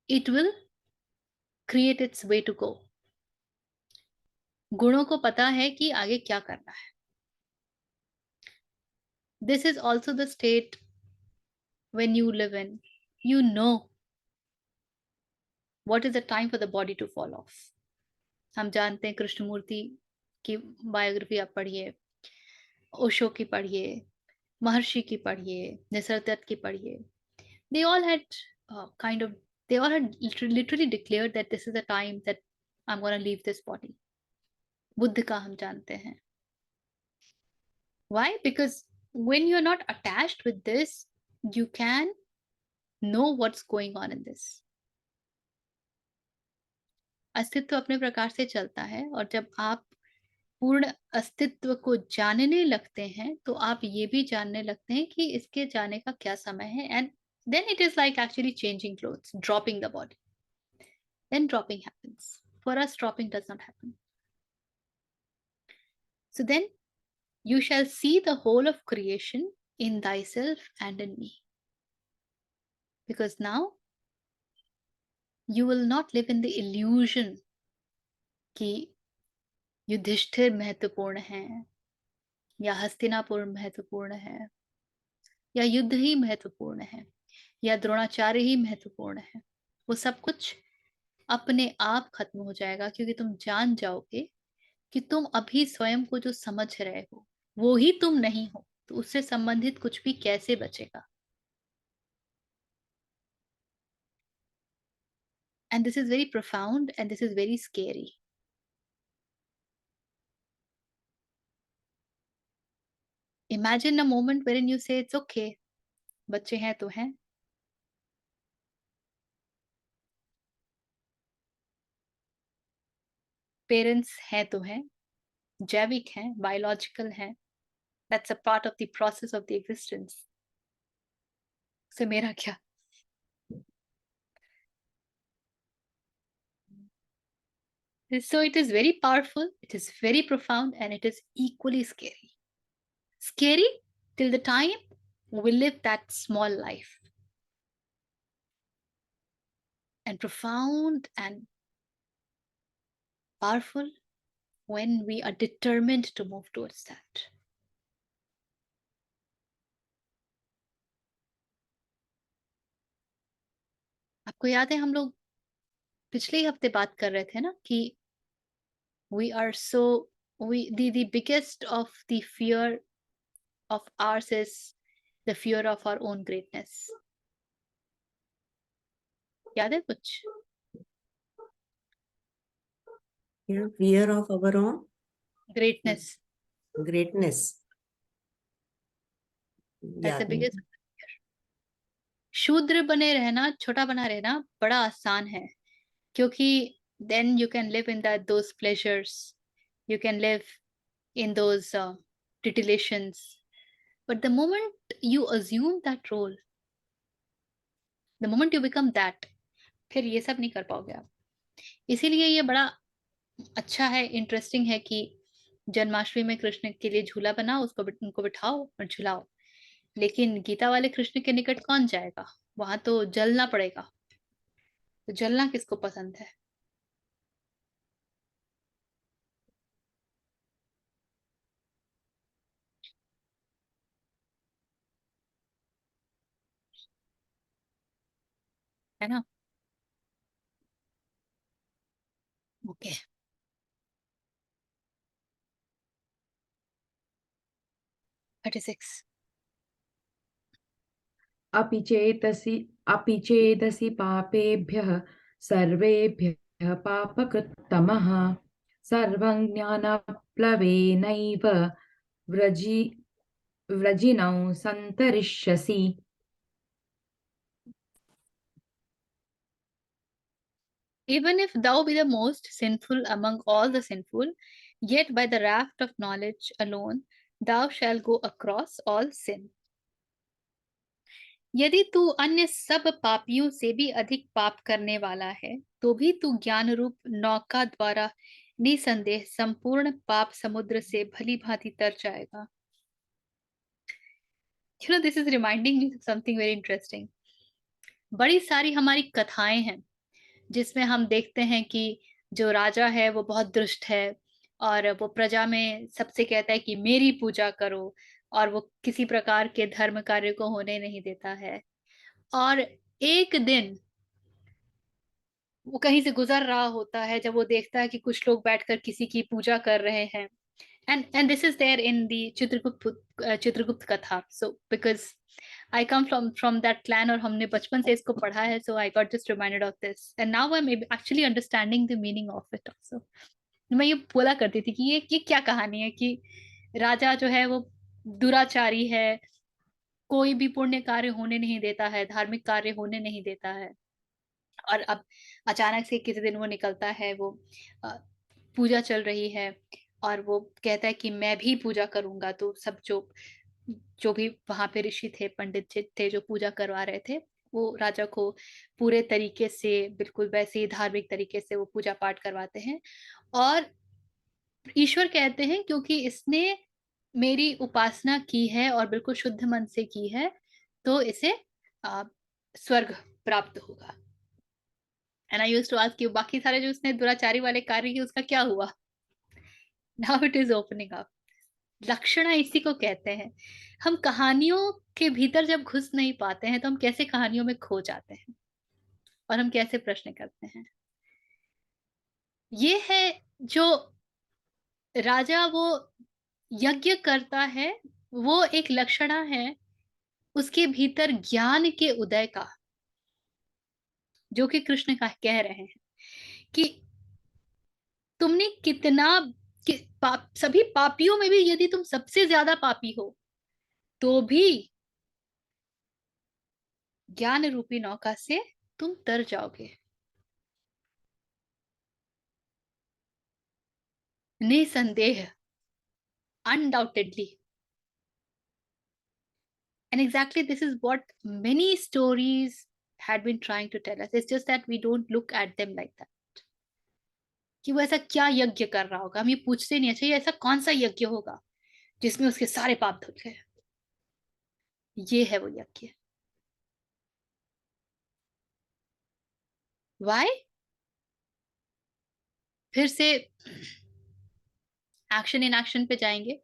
it will create its way to go. गुणों को पता है कि आगे क्या करना है. This is also the state when you live in. You know what is the time for the body to fall off. हम जानते हैं कृष्णमूर्ति की बायोग्राफी आप पढ़िए, ओशो की पढ़िए, महर्षि की पढ़िए, निसर्गदत्त की पढ़िए. They all had literally declared that this is the time that I'm going to leave this body. Buddha का हम जानते हैं. Why? Because when you're not attached with this, you can know what's going on in this. अस्तित्व अपने प्रकार से चलता है, और जब आप पूर्ण अस्तित्व को जानने लगते हैं तो आप ये भी जानने लगते हैं कि इसके जाने का क्या समय है. And then it is like actually changing clothes, dropping the body. Then dropping happens. For us, dropping does not happen. So then you shall see the whole of creation in thyself and in me. Because now you will not live in the illusion कि युधिष्ठिर महत्वपूर्ण है, या हस्तिनापुर महत्वपूर्ण है, या युद्ध ही महत्वपूर्ण है, या द्रोणाचार्य ही महत्वपूर्ण है. वो सब कुछ अपने आप खत्म हो जाएगा, क्योंकि तुम जान जाओगे कि तुम अभी स्वयं को जो समझ रहे हो वो ही तुम नहीं हो. तो उससे संबंधित कुछ भी कैसे बचेगा. And this is very profound and this is very scary. Imagine a moment wherein you say it's okay. बच्चे हैं तो हैं. पेरेंट्स हैं तो हैं, जैविक हैं, बायोलॉजिकल हैं. That's a part of the process of the existence. से मेरा क्या. So it is very powerful, it is very profound, and it is equally scary. Scary till the time we live that small life. And profound and powerful when we are determined to move towards that. आपको याद है हम लोग पिछले ही हफ्ते बात कर रहे थे ना कि the biggest of the fear of ours is the fear of our own greatness. याद है कुछ?
Fear of our own
Greatness.
greatness.
That's the biggest fear. शूद्र बने रहना, छोटा बना रहना बड़ा आसान है, क्योंकि then you can live in those pleasures, you can live in those titillations. But the moment you assume that role, the moment you become that, फिर ये सब नहीं कर पाओगे आप। इसीलिए ये बड़ा अच्छा है, इंटरेस्टिंग है कि जन्माष्टमी में कृष्ण के लिए झूला बना, उनको बिठाओ और झुलाओ। लेकिन गीता वाले कृष्ण के निकट कौन जाएगा? वहां तो जलना पड़ेगा। तो जलना किसको पसंद है? है ना? ओके, 36।
अपि चेदसि पापेभ्यः सर्वेभ्यः पापकृत्तमः सर्वं ज्ञानप्लवेनैव व्रजिनौ सन्तरिष्यसि।
Even if thou be the most sinful among all the sinful, yet by the raft of knowledge alone thou shalt go across all sin. यदि तू अन्य सब पापियों से भी अधिक पाप करने वाला है, तो भी तू ज्ञान रूप नौका द्वारा निसंदेह संपूर्ण पाप समुद्र से भली भांति तर जाएगा। You know, this is reminding me of something very interesting. बड़ी सारी हमारी कथाएं हैं जिसमें हम देखते हैं कि जो राजा है वो बहुत दुष्ट है और वो प्रजा में सबसे कहता है कि मेरी पूजा करो, और वो किसी प्रकार के धर्म कार्य को होने नहीं देता है। और एक दिन वो कहीं से गुजर रहा होता है जब वो देखता है कि कुछ लोग बैठकर किसी की पूजा कर रहे हैं। and this is there in the Chitragupta कथा. So because I come from that clan और हमने बचपन से इसको पढ़ा है, so I got just reminded of this and now I'm actually understanding the meaning of it also. मैं ये बोला करती थी कि ये क्या कहानी है कि राजा जो है वो दुराचारी है, कोई भी पुण्य कार्य होने नहीं देता है, धार्मिक कार्य होने नहीं देता है। और अब अचानक से किसी दिन वो निकलता है, वो पूजा चल रही है और वो कहता है कि मैं भी पूजा करूंगा। तो सब जो भी वहां पे ऋषि थे, पंडित जी थे जो पूजा करवा रहे थे, वो राजा को पूरे तरीके से, बिल्कुल वैसे ही धार्मिक तरीके से वो पूजा पाठ करवाते हैं। और ईश्वर कहते हैं क्योंकि इसने मेरी उपासना की है और बिल्कुल शुद्ध मन से की है, तो इसे स्वर्ग प्राप्त होगा। And I used to ask you, बाकी सारे जो उसने दुराचारी वाले कार्य किए उसका क्या हुआ? Now it is opening up. लक्षणा इसी को कहते हैं। हम कहानियों के भीतर जब घुस नहीं पाते हैं तो हम कैसे कहानियों में खो जाते हैं और हम कैसे प्रश्न करते हैं। ये है जो राजा वो यज्ञ करता है, वो एक लक्षणा है उसके भीतर ज्ञान के उदय का, जो कि कृष्ण का कह रहे हैं कि तुमने कितना सभी पापियों में भी यदि तुम सबसे ज्यादा पापी हो तो भी ज्ञान रूपी नौका से तुम तर जाओगे, निसंदेह, undoubtedly. And exactly this is what many stories had been trying to tell us. It's just that we don't look at them like that. कि वो ऐसा क्या यज्ञ कर रहा होगा, हम ये पूछते नहीं। अच्छा, ये ऐसा कौन सा यज्ञ होगा जिसमें उसके सारे पाप धुल गए? ये है वो यज्ञ। Why? फिर से एक्शन इन एक्शन पे जाएंगे।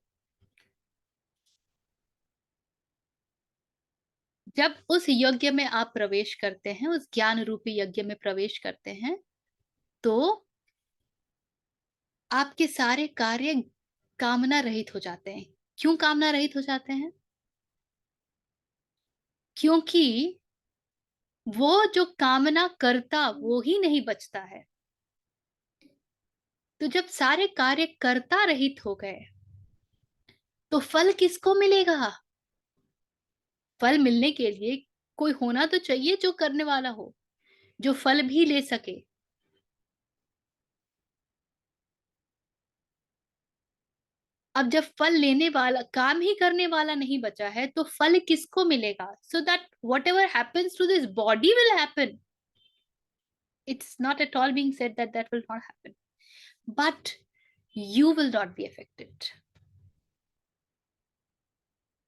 जब उस यज्ञ में आप प्रवेश करते हैं, उस ज्ञान रूपी यज्ञ में प्रवेश करते हैं, तो आपके सारे कार्य कामना रहित हो जाते हैं। क्यों कामना रहित हो जाते हैं? क्योंकि वो जो कामना करता वो ही नहीं बचता है। तो जब सारे कार्य कर्ता रहित हो गए तो फल किसको मिलेगा? फल मिलने के लिए कोई होना तो चाहिए जो करने वाला हो, जो फल भी ले सके। अब जब फल लेने वाला, काम ही करने वाला नहीं बचा है, तो फल किसको मिलेगा? So that whatever happens to this body will happen. It's not at all being said that that will not happen, but you will not be affected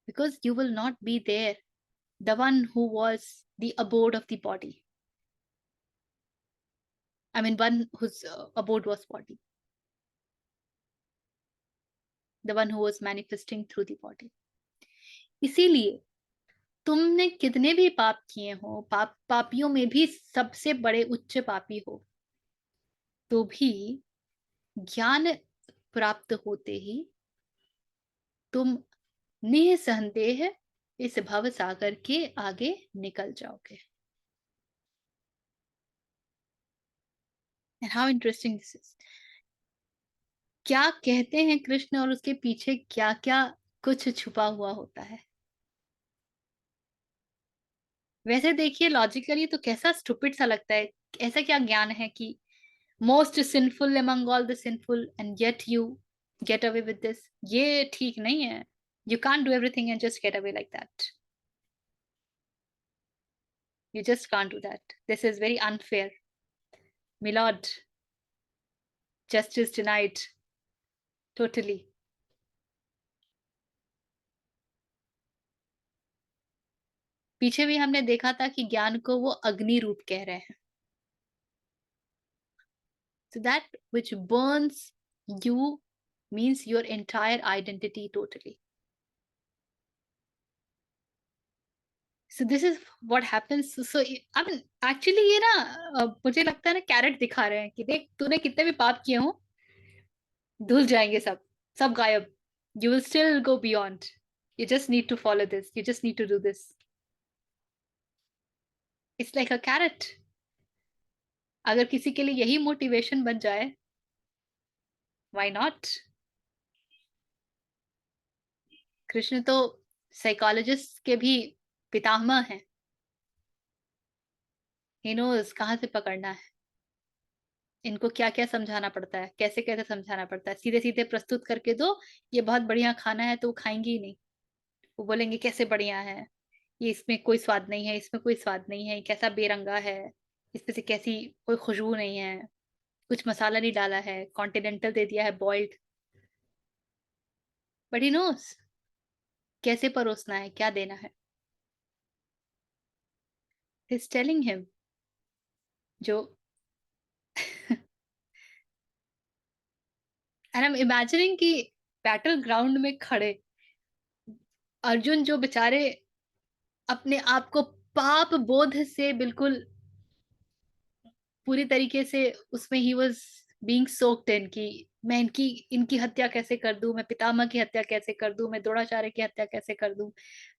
because you will not be there, the one who was the abode of the body. I mean, one whose abode was body, the one who was manifesting through the body. इसीलिए तुमने कितने भी पाप किए हो, पापियों में भी सबसे बड़े उच्च पापी हो, तो भी ज्ञान प्राप्त होते ही तुम निसंदेह इस भव सागर के आगे निकल जाओगे। And how interesting this is. क्या कहते हैं कृष्ण और उसके पीछे क्या क्या कुछ छुपा हुआ होता है। वैसे देखिए लॉजिकली तो कैसा स्टूपिड सा लगता है, ऐसा क्या ज्ञान है कि most sinful among all the sinful and yet you get away with this. ये ठीक नहीं है। You can't do everything and just get away like that. You just can't do that. This is very unfair. Milord, justice denied. Totally. पीछे भी हमने देखा था कि ज्ञान को वो अग्नि रूप कह रहे हैं। So that which burns you means your entire identity totally. So this is what happens. So I mean actually ये ना मुझे लगता है ना कैरेट दिखा रहे हैं कि देख तूने कितने भी पाप किए हो धुल जाएंगे सब गायब. You will still go beyond. You just need to follow this. You just need to do this. It's like a carrot. अगर किसी के लिए यही मोटिवेशन बन जाए, why not? कृष्ण तो साइकोलॉजिस्ट के भी पितामह हैं। He knows कहाँ से पकड़ना है, इनको क्या क्या समझाना पड़ता है, कैसे कैसे समझाना पड़ता है। सीधे सीधे प्रस्तुत करके दो ये बहुत बढ़िया खाना है तो वो खाएंगे ही नहीं। वो बोलेंगे कैसे बढ़िया है, ये इसमें कोई स्वाद नहीं है, इसमें कोई स्वाद नहीं है, कैसा बेरंगा है, इसमें से कैसी कोई खुशबू नहीं है, कुछ मसाला नहीं डाला है, कॉन्टिनेंटल दे दिया है बॉइल्ड। बट ही नोस कैसे परोसना है, क्या देना है। He's telling him जो and I'm imagining कि बैटल ग्राउंड में खड़े अर्जुन जो बेचारे अपने आप को पाप बोध से बिल्कुल पूरी तरीके से उसमें he was being soaked in कि मैं इनकी हत्या कैसे कर दूं, मैं पितामह की हत्या कैसे कर दूं, मैं द्रोणाचार्य की हत्या कैसे कर दूं,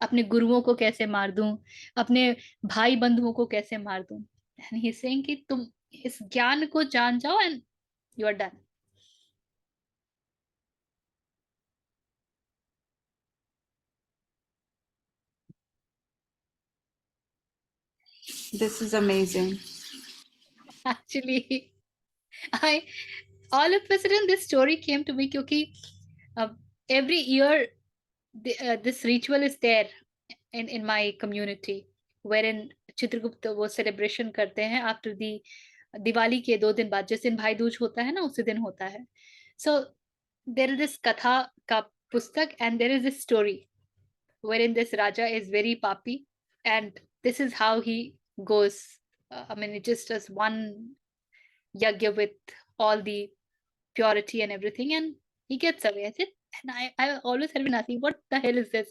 अपने गुरुओं को कैसे मार दूं, अपने भाई बंधुओं को कैसे मार दूं। एंड ही इज सेइंग कि तुम इस ज्ञान को जान जाओ and you are done.
This is amazing.
Actually, all of a sudden this story came to me क्योंकि every year this ritual is there in my community wherein Chitragupta वो celebration करते हैं after the दिवाली के 2 दिन बाद, जिस दिन भाई दूज होता है ना उसी दिन होता है। So there is this कथा का पुस्तक and there is this story wherein this Raja is very papi and this is how he goes. I mean, it just does one yagya with all the purity and everything and he gets away. I said, and I always have been asking, what the hell is this?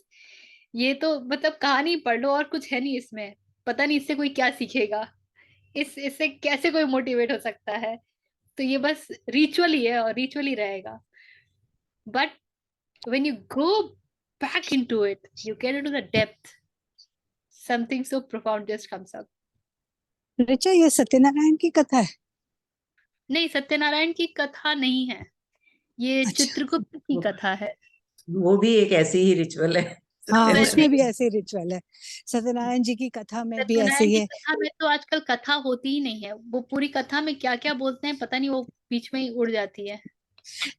ये तो मतलब कहानी पढ़ लो और कुछ है नहीं इसमें, पता नहीं इससे कोई क्या सीखेगा, इससे कैसे कोई मोटिवेट हो सकता है। तो ये बस रिचुअल ही है और रिचुअल ही रहेगा। But when you go back into it, you get into the depth, something so profound just comes up.
Richa, ये सत्यनारायण की कथा है?
नहीं, सत्यनारायण की कथा नहीं है, ये
अच्छा।
चित्रगुप्त की कथा है।
वो भी एक ऐसी ही रिचुअल है।
हाँ
वैसे
उसमें भी
सत्यनारायण
ऐसे रिचुअल है, सत्यनारायण जी की कथा में भी ऐसे
सत्यनारायण
ही
की
है।
कथा में तो आजकल कथा होती ही नहीं है, वो पूरी कथा में क्या क्या बोलते हैं पता नहीं, वो बीच में ही उड़ जाती है।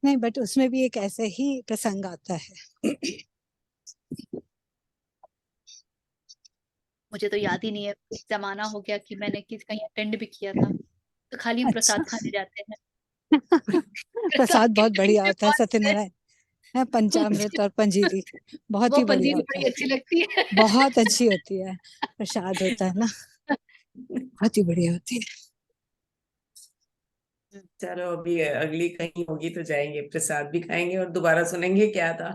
नहीं बट उसमें भी एक ऐसे ही प्रसंग आता है।
मुझे तो याद ही नहीं है, जमाना हो गया कि मैंने कहीं अटेंड भी किया था, तो खाली हम
अच्छा
प्रसाद खाने जाते हैं।
प्रसाद
के
बहुत
टाइम
बढ़िया
पे
होता है
पहुंचते हैं।
सत्यनारायण, है पंचामृत और पंजीरी, बहुत
वो
ही बढ़िया
पंजीरी
होता
बड़ी
है,
अच्छी लगती है।
बहुत अच्छी होती है, प्रसाद होता है ना, बहुत ही बढ़िया होती है।
चलो अभी अगली कहीं होगी तो जाएंगे, प्रसाद भी खाएंगे और दोबारा सुनेंगे क्या था।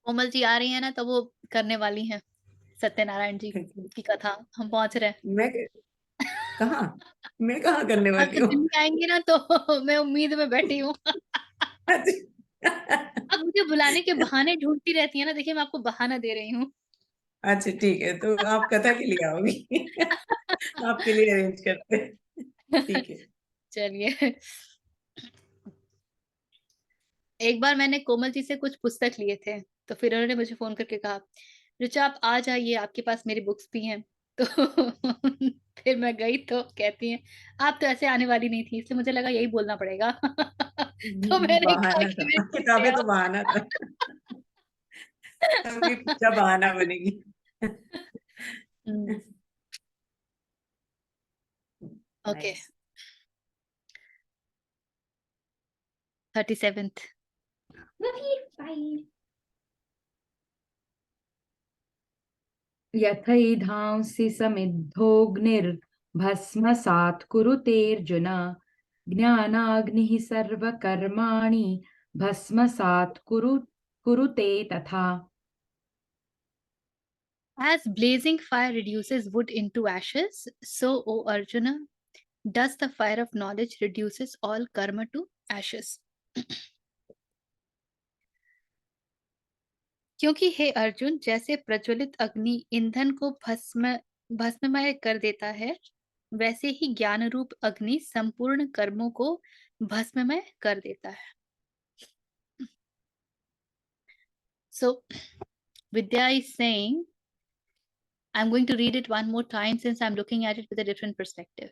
कोमल जी आ रही है ना, तो वो करने वाली हैं सत्यनारायण जी की कथा, हम पहुंच रहे हैं।
मैं कहाँ मैं कहाँ करने
अब
वाली
तो
हूँ।
दिल्ली आएंगे ना, तो मैं उम्मीद में बैठी हूँ। अब मुझे बुलाने के बहाने ढूंढती रहती है ना, देखिए मैं आपको बहाना दे रही हूँ।
अच्छा ठीक है, तो आप कथा के लिए आओगी। आपके लिए अरेंज करते हैं। ठीक है।
चलिए, एक बार मैंने कोमल जी से कुछ पुस्तक लिए थे, तो फिर उन्होंने मुझे फोन करके कहा, ऋचा आप आ जाइए, आपके पास मेरी बुक्स भी हैं। तो फिर मैं गई, तो कहती हैं आप तो ऐसे आने वाली नहीं थी, इसलिए मुझे लगा यही बोलना पड़ेगा। तो मैंने कहा
बहाना
कि
था,
मेरे को ले
किताबें तो
आओ।
बहाना था। अभी पूजा बहाना बनेगी।
Okay,
Nice.
37th।
यथैधांसि समिद्धोऽग्निर्भस्मसात् कुरुतेऽर्जुन ज्ञानाग्निः सर्वकर्माणि भस्मसात् कुरुते तथा।
As blazing fire reduces wood into ashes, so, O Arjuna, does the fire of knowledge reduces all karma to ashes. क्योंकि हे अर्जुन, जैसे प्रज्वलित अग्नि ईंधन को भस्ममय कर देता है, वैसे ही ज्ञान रूप अग्नि संपूर्ण कर्मों को भस्ममय कर देता है. So Vidya is saying, I'm going to read it one more time since I'm looking at it with a different perspective.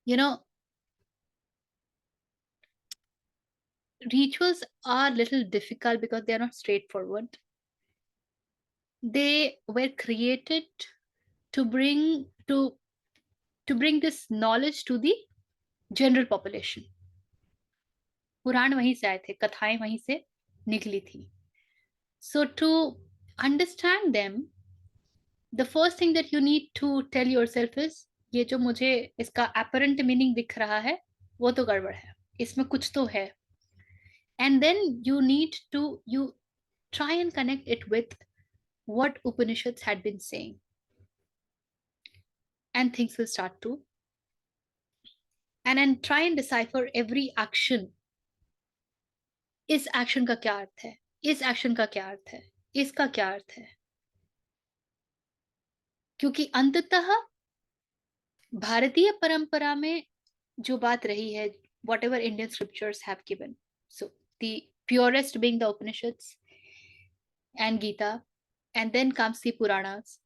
You know, rituals are a little difficult because they are not straightforward. They were created to bring this knowledge to the general population. पुराण वहीं से आए थे, कथाएं वहीं से निकली थी. So to understand them, the first thing that you need to tell yourself is, ये जो मुझे इसका apparent meaning दिख रहा है वो तो गड़बड़ है, इसमें कुछ तो है. And then you need to try and connect it with what Upanishads had been saying, and things will start to, and then try and decipher every action. इस एक्शन का क्या अर्थ है, इस एक्शन का क्या अर्थ है, इसका क्या अर्थ है. क्योंकि अंततः भारतीय परंपरा में जो बात रही है, whatever Indian scriptures have given, so the purest being the Upanishads and Gita, and then comes the Puranas,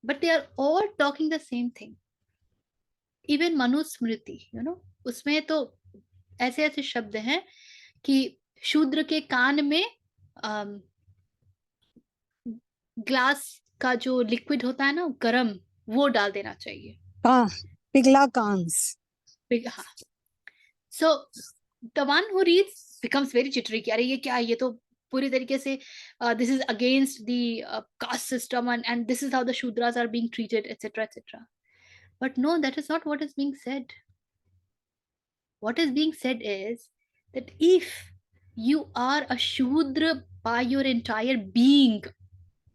but they are all talking the same thing. Even Manusmriti, उसमें तो ऐसे ऐसे शब्द हैं कि शूद्र के कान में ग्लास का जो लिक्विड होता है ना गरम, वो डाल देना चाहिए.
हाँ, पिघला कांस.
हाँ. So the one who reads becomes very jittery कि अरे ये क्या है, ये तो पूरी तरीके से this is against the caste system, and this is how the Shudras are being treated, etc., etc. But no, that is not what is being said. What is being said is that if you are a Shudra by your entire being,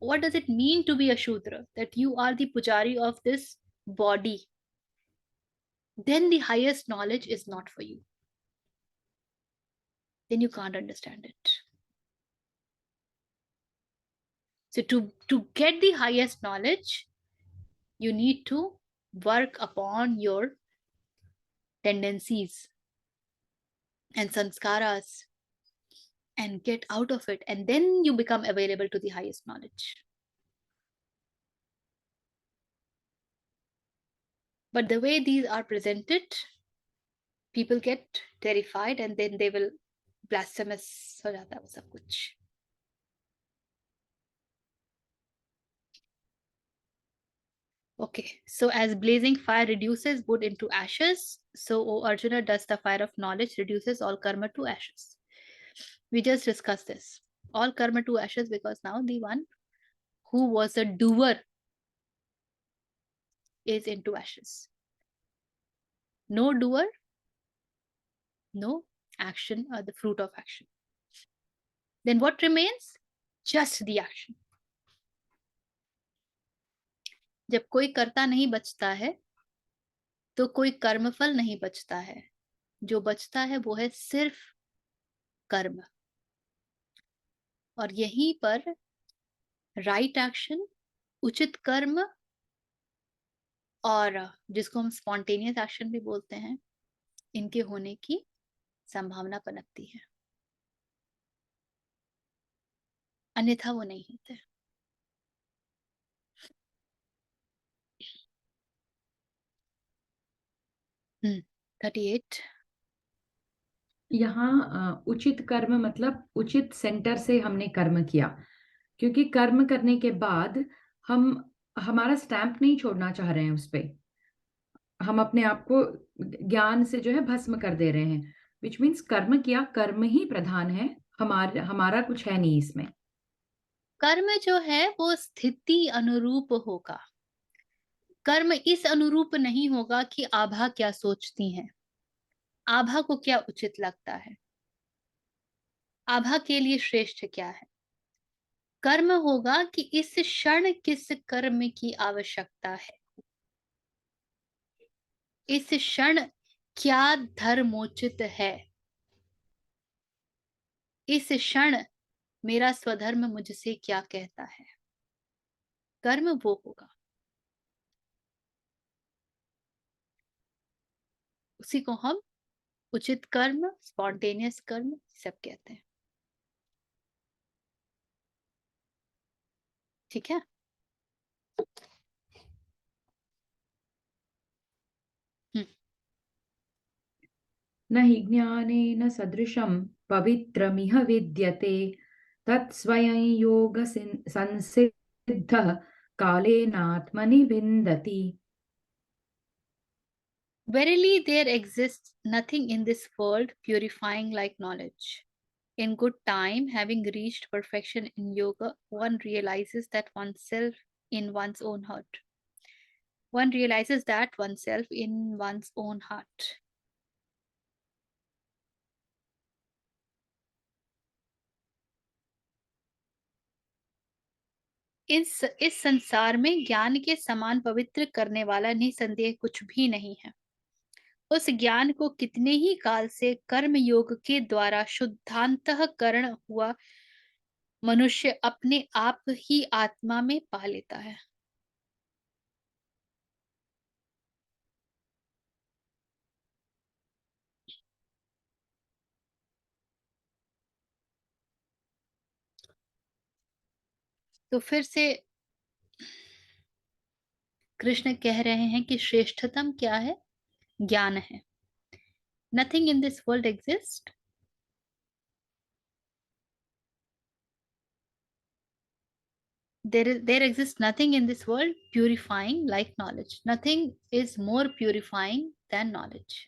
what does it mean to be a Shudra? That you are the pujari of this body. Then the highest knowledge is not for you. Then you can't understand it. So to get the highest knowledge, you need to work upon your tendencies and sanskaras and get out of it, and then you become available to the highest knowledge. But the way these are presented, people get terrified and then they will blasphemous हो जाता है वो सब कुछ. Okay, so as blazing fire reduces wood into ashes, so O Arjuna, does the fire of knowledge reduces all karma to ashes. We just discussed this. All karma to ashes, because now the one who was a doer is into ashes. No doer, no action or the fruit of action. Then what remains? Just the action. जब कोई कर्ता नहीं बचता है तो कोई कर्मफल नहीं बचता है. जो बचता है वो है सिर्फ कर्म. और यहीं पर राइट एक्शन, उचित कर्म, और जिसको हम स्पॉन्टेनियस एक्शन भी बोलते हैं, इनके होने की संभावना पनपती है. अन्यथा वो नहीं होते. हम्म 38.
यहाँ उचित कर्म मतलब उचित सेंटर से हमने कर्म किया, क्योंकि कर्म करने के बाद हम हमारा स्टैंप नहीं छोड़ना चाह रहे हैं उस पे. हम अपने आप को ज्ञान से जो है भस्म कर दे रहे हैं, विच मीन्स कर्म किया, कर्म ही प्रधान है, हमारा कुछ है नहीं इसमें.
कर्म जो है वो स्थिति अनुरूप होगा. कर्म इस अनुरूप नहीं होगा कि आभा क्या सोचती हैं, आभा को क्या उचित लगता है, आभा के लिए श्रेष्ठ क्या है. कर्म होगा कि इस क्षण किस कर्म की आवश्यकता है, इस क्षण क्या धर्मोचित है, इस क्षण मेरा स्वधर्म मुझसे क्या कहता है. कर्म वो होगा, उसी को हम उचित कर्म, स्पॉन्टेनियस कर्म सब कहते हैं. ठीक है.
न हि ज्ञानेन सदृशं पवित्रमिह विद्यते तत्स्वयं योग संसिद्धः कालेनात्मनि विन्दति.
Verily there exists nothing in this world purifying like knowledge. In good time, having reached perfection in yoga, one realizes that oneself in one's own heart. One realizes that oneself in one's own heart. इस संसार में ज्ञान के समान पवित्र करने वाला निसंदेह कुछ भी नहीं है. उस ज्ञान को कितने ही काल से कर्म योग के द्वारा शुद्धांतःकरण हुआ मनुष्य अपने आप ही आत्मा में पा लेता है. तो फिर से कृष्ण कह रहे हैं कि श्रेष्ठतम क्या है? ज्ञान है. Nothing in this world exist. There exists nothing in this world purifying like knowledge. Nothing is more purifying than knowledge.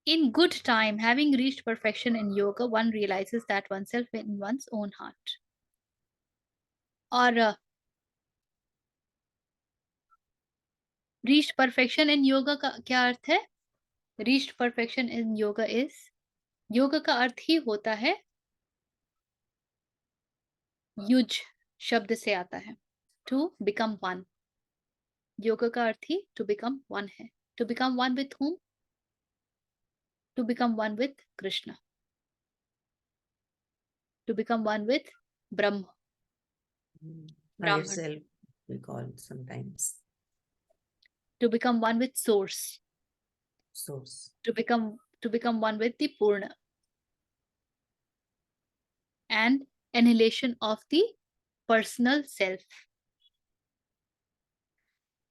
In good time, having reached perfection in yoga, one realizes that oneself in one's own heart. और reached perfection in yoga का क्या अर्थ है? Reached perfection in yoga is, yoga का अर्थ ही होता है, use शब्द से आता है, to become one. योगा का अर्थ ही to become one है. To become one with whom? To become one with Krishna. To become one with Brahma.
Higher self, we call sometimes.
to become one with source,
source.
to become one with the Purna, and annihilation of the personal self.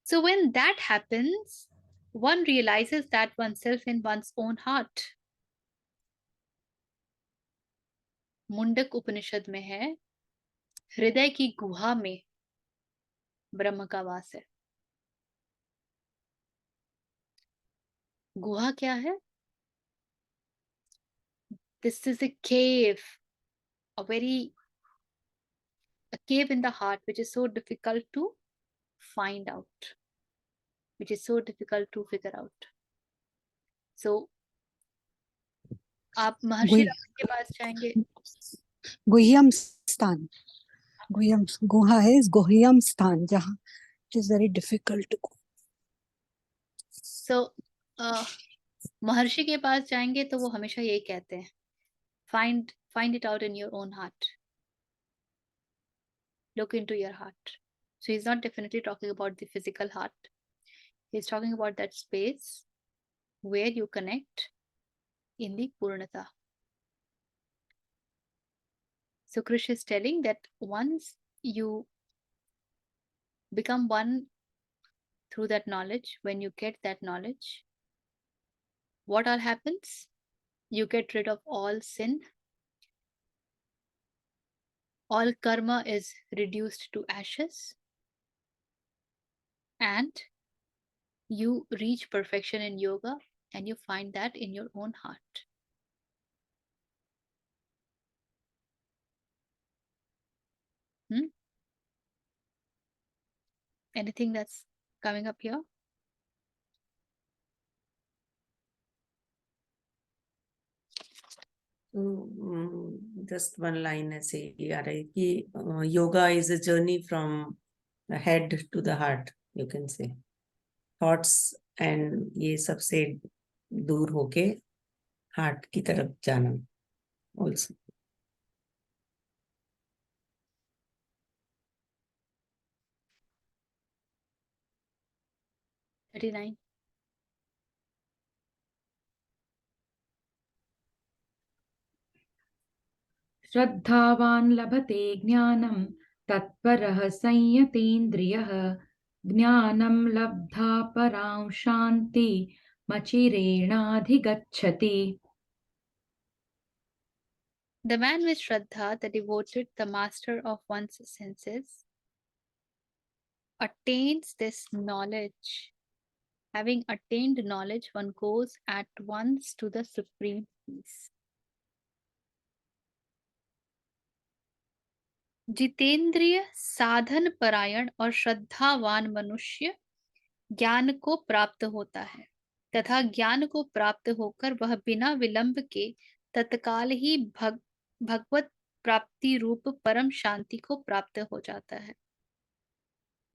So when that happens, one realizes that oneself in one's own heart. Mundaka उपनिषद में है, हृदय की गुहा में ब्रह्म का वास है. गुहा क्या है? This is a cave, a cave in the heart, which is so difficult to find out, which is so difficult to figure out. So आप महर्षि रावण के पास जाएंगे.
गुह्यम स्थान, गुह्यम गुहा है गुह्यम स्थान जहाँ it is very difficult to go.
So महर्षि के पास जाएंगे तो वो हमेशा यही कहते हैं, find it out in your own heart. Look into your heart. So he's not definitely talking about the physical heart. He's talking about that space where you connect in the Purnata. So Krish is telling that once you become one through that knowledge, when you get that knowledge, what all happens? You get rid of all sin. All karma is reduced to ashes. And you reach perfection in yoga, and you find that in your own heart. Anything that's coming up here?
Just one line ऐसे ही आ रही कि yoga is a journey from the head to the heart, you can say. Thoughts and ये सबसे दूर होके heart की तरफ जाना also.
$39.
श्रद्धावान् लभते ज्ञानं तत्परः संयतेन्द्रियः ज्ञानं लब्धा परां शान्ति मचिरेणाधिगच्छति.
The man with Shraddha, the devoted, the master of one's senses, attains this knowledge. Having attained knowledge, one goes at once to the supreme peace. जितेंद्रिय, साधन परायण और श्रद्धावान मनुष्य ज्ञान को प्राप्त होता है तथा ज्ञान को प्राप्त होकर वह बिना विलंब के तत्काल ही भगवत प्राप्ति रूप परम शांति को प्राप्त हो जाता है.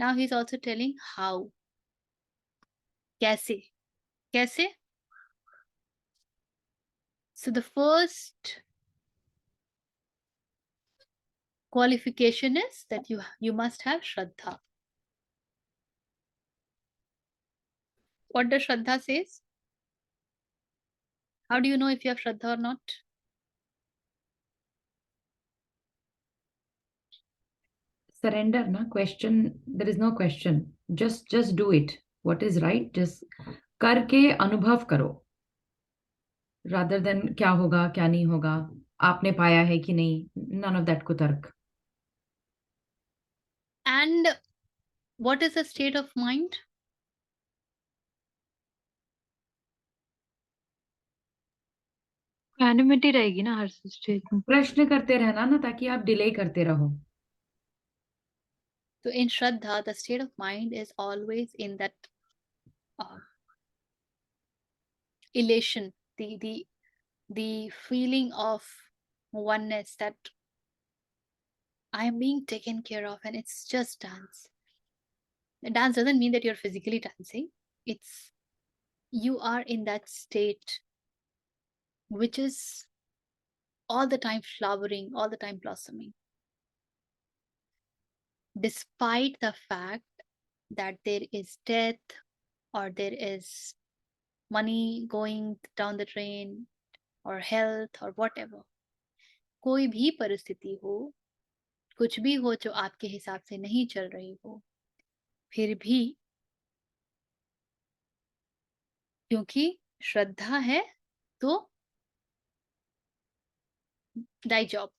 Now he is also telling how. कैसे? कैसे? So the first qualification is that you must have Shraddha. What does Shraddha says? How do you know if you have Shraddha or not?
Surrender, na question. There is no question. Just do it. What is right? Just करके अनुभव करो. Rather than क्या होगा, क्या नहीं होगा, आपने पाया है कि नहीं. None of that कुतर्क.
And what is the state of mind?
एनिमिटी रहेगी ना हर स्टेज में.
प्रश्न करते रहना ना ताकि आप डिले करते रहो.
So in Shraddha, the state of mind is always in that elation, the feeling of oneness, that I am being taken care of, and it's just dance. The dance doesn't mean that you're physically dancing. It's you are in that state which is all the time flowering, all the time blossoming. Despite the fact that there is death, or there is money going down the drain, or health, or whatever, कोई भी परिस्थिति हो, कुछ भी हो जो आपके हिसाब से नहीं चल रही हो, फिर भी क्योंकि श्रद्धा है तो दाई job.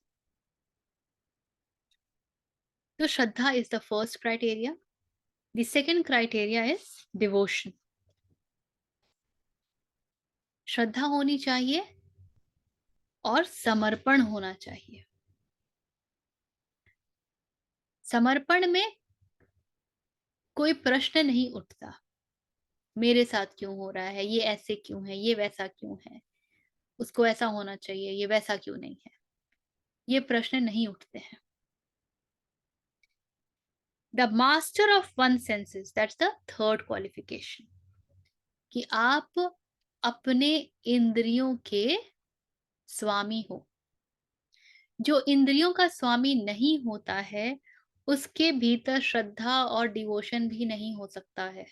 So Shraddha is the first criteria. The second criteria is devotion. श्रद्धा होनी चाहिए और समर्पण होना चाहिए. समर्पण में कोई प्रश्न नहीं उठता, मेरे साथ क्यों हो रहा है, ये ऐसे क्यों है, ये वैसा क्यों है, उसको ऐसा होना चाहिए, ये वैसा क्यों नहीं है, ये प्रश्न नहीं उठते हैं. The master of one senses, that's the third qualification. कि आप अपने इंद्रियों के स्वामी हो. जो इंद्रियों का स्वामी नहीं होता है, उसके भीतर श्रद्धा और डिवोशन भी नहीं हो सकता है.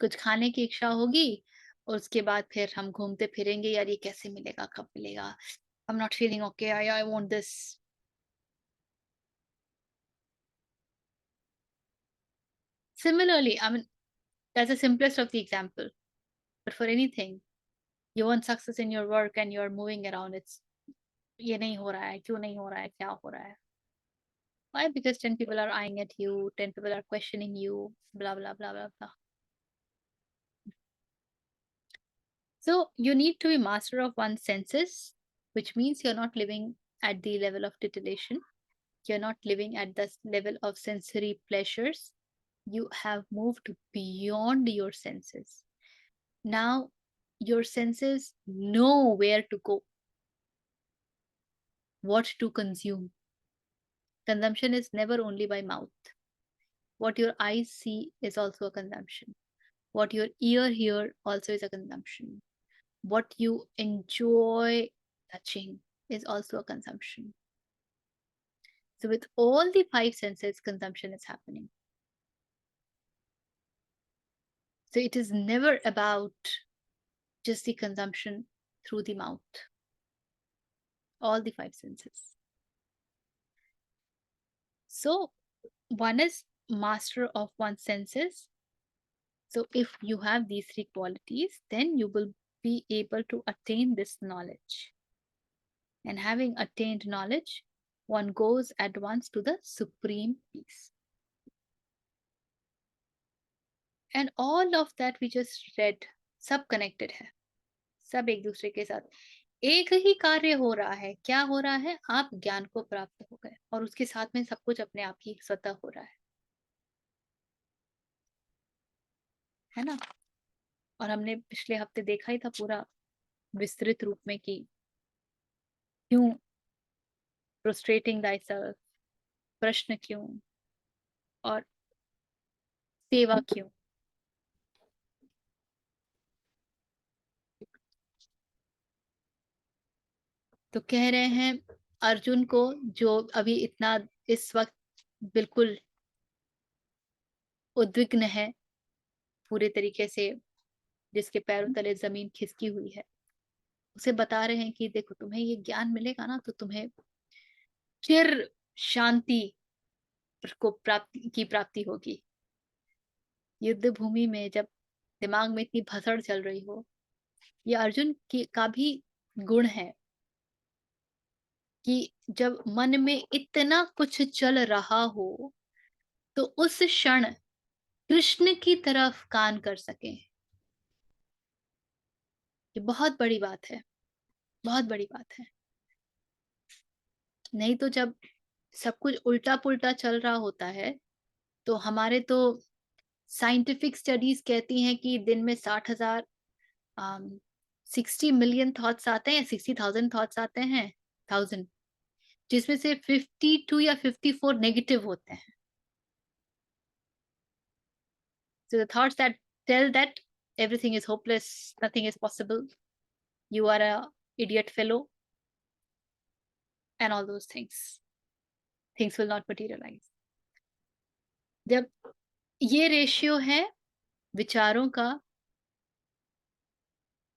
कुछ खाने की इच्छा होगी और उसके बाद फिर हम घूमते फिरेंगे, यार ये कैसे मिलेगा, कब मिलेगा, I'm not feeling okay, I want this. Similarly, I mean, that's the simplest of the example, but for anything, you want success in your work and you're moving around, it's ये नहीं हो रहा है, क्यों नहीं हो रहा है, क्या हो रहा है. Why? Because 10 people are eyeing at you, 10 people are questioning you, blah blah blah blah blah. So you need to be master of one's senses, which means you're not living at the level of titillation. You're not living at the level of sensory pleasures. You have moved beyond your senses. Now your senses know where to go, what to consume. Consumption is never only by mouth. What your eyes see is also a consumption. What your ear hear also is a consumption. What you enjoy touching is also a consumption. So with all the five senses, consumption is happening. So it is never about just the consumption through the mouth. All the five senses. So one is master of one's senses. So if you have these three qualities, then you will be able to attain this knowledge. And having attained knowledge, one goes at once to the supreme peace. And all of that we just read, सब connected है, सब एक दूसरे के साथ एक ही कार्य हो रहा है. क्या हो रहा है? आप ज्ञान को प्राप्त हो गए और उसके साथ में सब कुछ अपने आप ही स्वतः हो रहा है ना. और हमने पिछले हफ्ते देखा ही था पूरा विस्तृत रूप में कि क्यों prostrating thyself, प्रश्न क्यों और सेवा क्यों. तो कह रहे हैं अर्जुन को, जो अभी इतना इस वक्त बिल्कुल उद्विग्न है पूरे तरीके से, जिसके पैरों तले जमीन खिसकी हुई है, उसे बता रहे हैं कि देखो तुम्हें ये ज्ञान मिलेगा ना तो तुम्हें चिर शांति को प्राप्ति होगी. युद्ध भूमि में जब दिमाग में इतनी भसड़ चल रही हो, ये अर्जुन का भी गुण है कि जब मन में इतना कुछ चल रहा हो तो उस क्षण कृष्ण की तरफ कान कर सके. ये बहुत बड़ी बात है, बहुत बड़ी बात है. नहीं तो जब सब कुछ उल्टा पुल्टा चल रहा होता है तो हमारे तो साइंटिफिक स्टडीज कहती हैं कि दिन में 60 मिलियन थॉट्स आते हैं या 60,000 थॉट्स आते हैं, 1000, जिसमें से 52 या 54 नेगेटिव होते हैं. So the thoughts that tell that everything is hopeless, nothing is possible, you are a idiot fellow, and all those things will not materialize. जब ये रेशियो है विचारों का,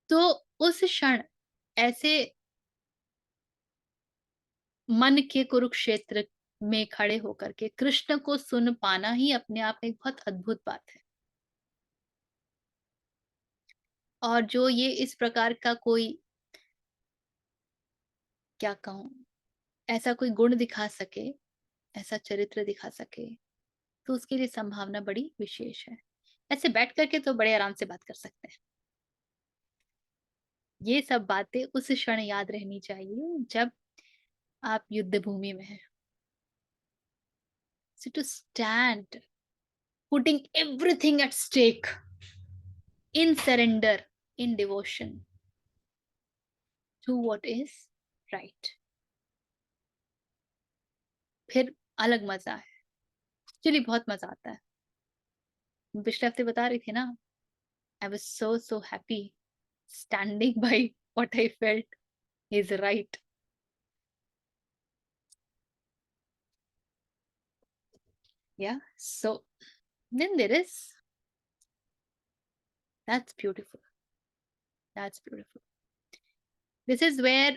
तो उस क्षण ऐसे मन के कुरुक्षेत्र में खड़े होकर के कृष्ण को सुन पाना ही अपने आप में एक बहुत अद्भुत बात है। और जो ये इस प्रकार का कोई, क्या कहूँ, ऐसा कोई गुण दिखा सके, ऐसा चरित्र दिखा सके, तो उसके लिए संभावना बड़ी विशेष है। ऐसे बैठ करके तो बड़े आराम से बात कर सकते हैं। ये सब बातें उस क्षण याद रहनी चाहिए जब आप युद्ध भूमि में हैं। So to stand, putting everything at stake, in surrender, in devotion to what is right. फिर अलग मजा है, एक्चुअली बहुत मजा आता है। मैं पिछले हफ्ते बता रही थी ना, I was so happy standing by what I felt is right. Yeah, so then there is, that's beautiful. That's beautiful. This is where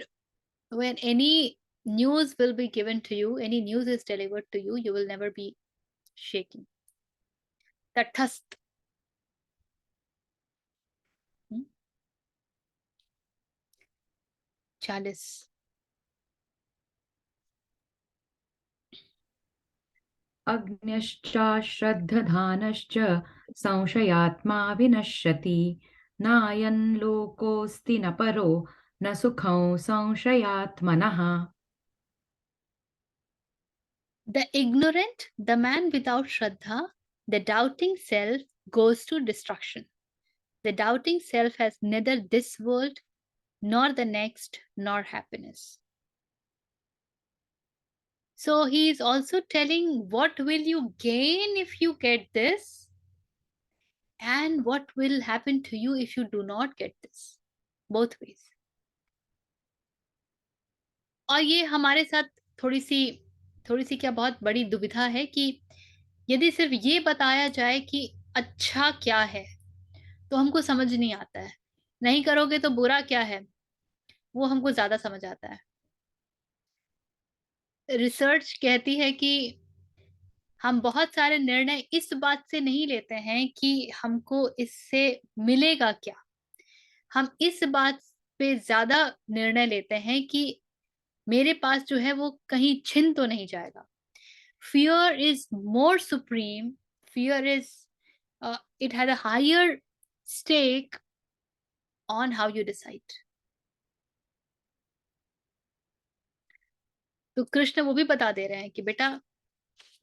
when any news will be given to you, any news is delivered to you, you will never be shaking. तटस्थ। 40।
अग्न्यश्च श्रद्धधानश्च संशयात्मा विनश्यति नायन् लोकोऽस्ति न परो न सुखं संशयात्मनः।
The ignorant, the man without Shraddha, the doubting self goes to destruction. The doubting self has neither this world nor the next nor happiness. So he is also telling what will you gain if you get this, and what will happen to you if you do not get this. Both ways. और ये हमारे साथ थोड़ी सी क्या बहुत बड़ी दुविधा है कि यदि सिर्फ ये बताया जाए कि अच्छा क्या है तो हमको समझ नहीं आता है, नहीं करोगे तो बुरा क्या है वो हमको ज्यादा समझ आता है। रिसर्च कहती है कि हम बहुत सारे निर्णय इस बात से नहीं लेते हैं कि हमको इससे मिलेगा क्या, हम इस बात पे ज्यादा निर्णय लेते हैं कि मेरे पास जो है वो कहीं छिन तो नहीं जाएगा। Fear is more supreme. Fear is, it has a higher stake on how you decide. तो कृष्ण वो भी बता दे रहे हैं कि बेटा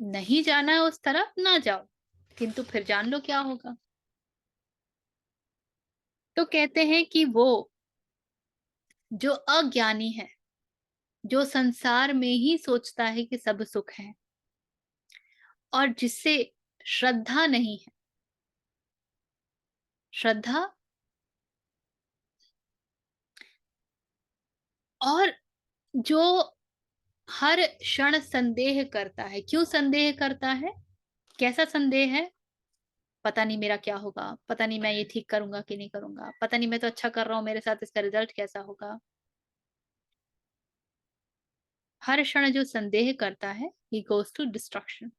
नहीं जाना है उस तरफ ना जाओ, किंतु फिर जान लो क्या होगा। तो कहते हैं कि वो जो अज्ञानी है, जो संसार में ही सोचता है कि सब सुख है, और जिससे श्रद्धा नहीं है, श्रद्धा और जो हर क्षण संदेह करता है। क्यों संदेह करता है? कैसा संदेह है? पता नहीं मेरा क्या होगा, पता नहीं मैं ये ठीक करूंगा कि नहीं करूंगा, पता नहीं मैं तो अच्छा कर रहा हूं, मेरे साथ इसका रिजल्ट कैसा होगा। हर क्षण जो संदेह करता है, he goes to destruction.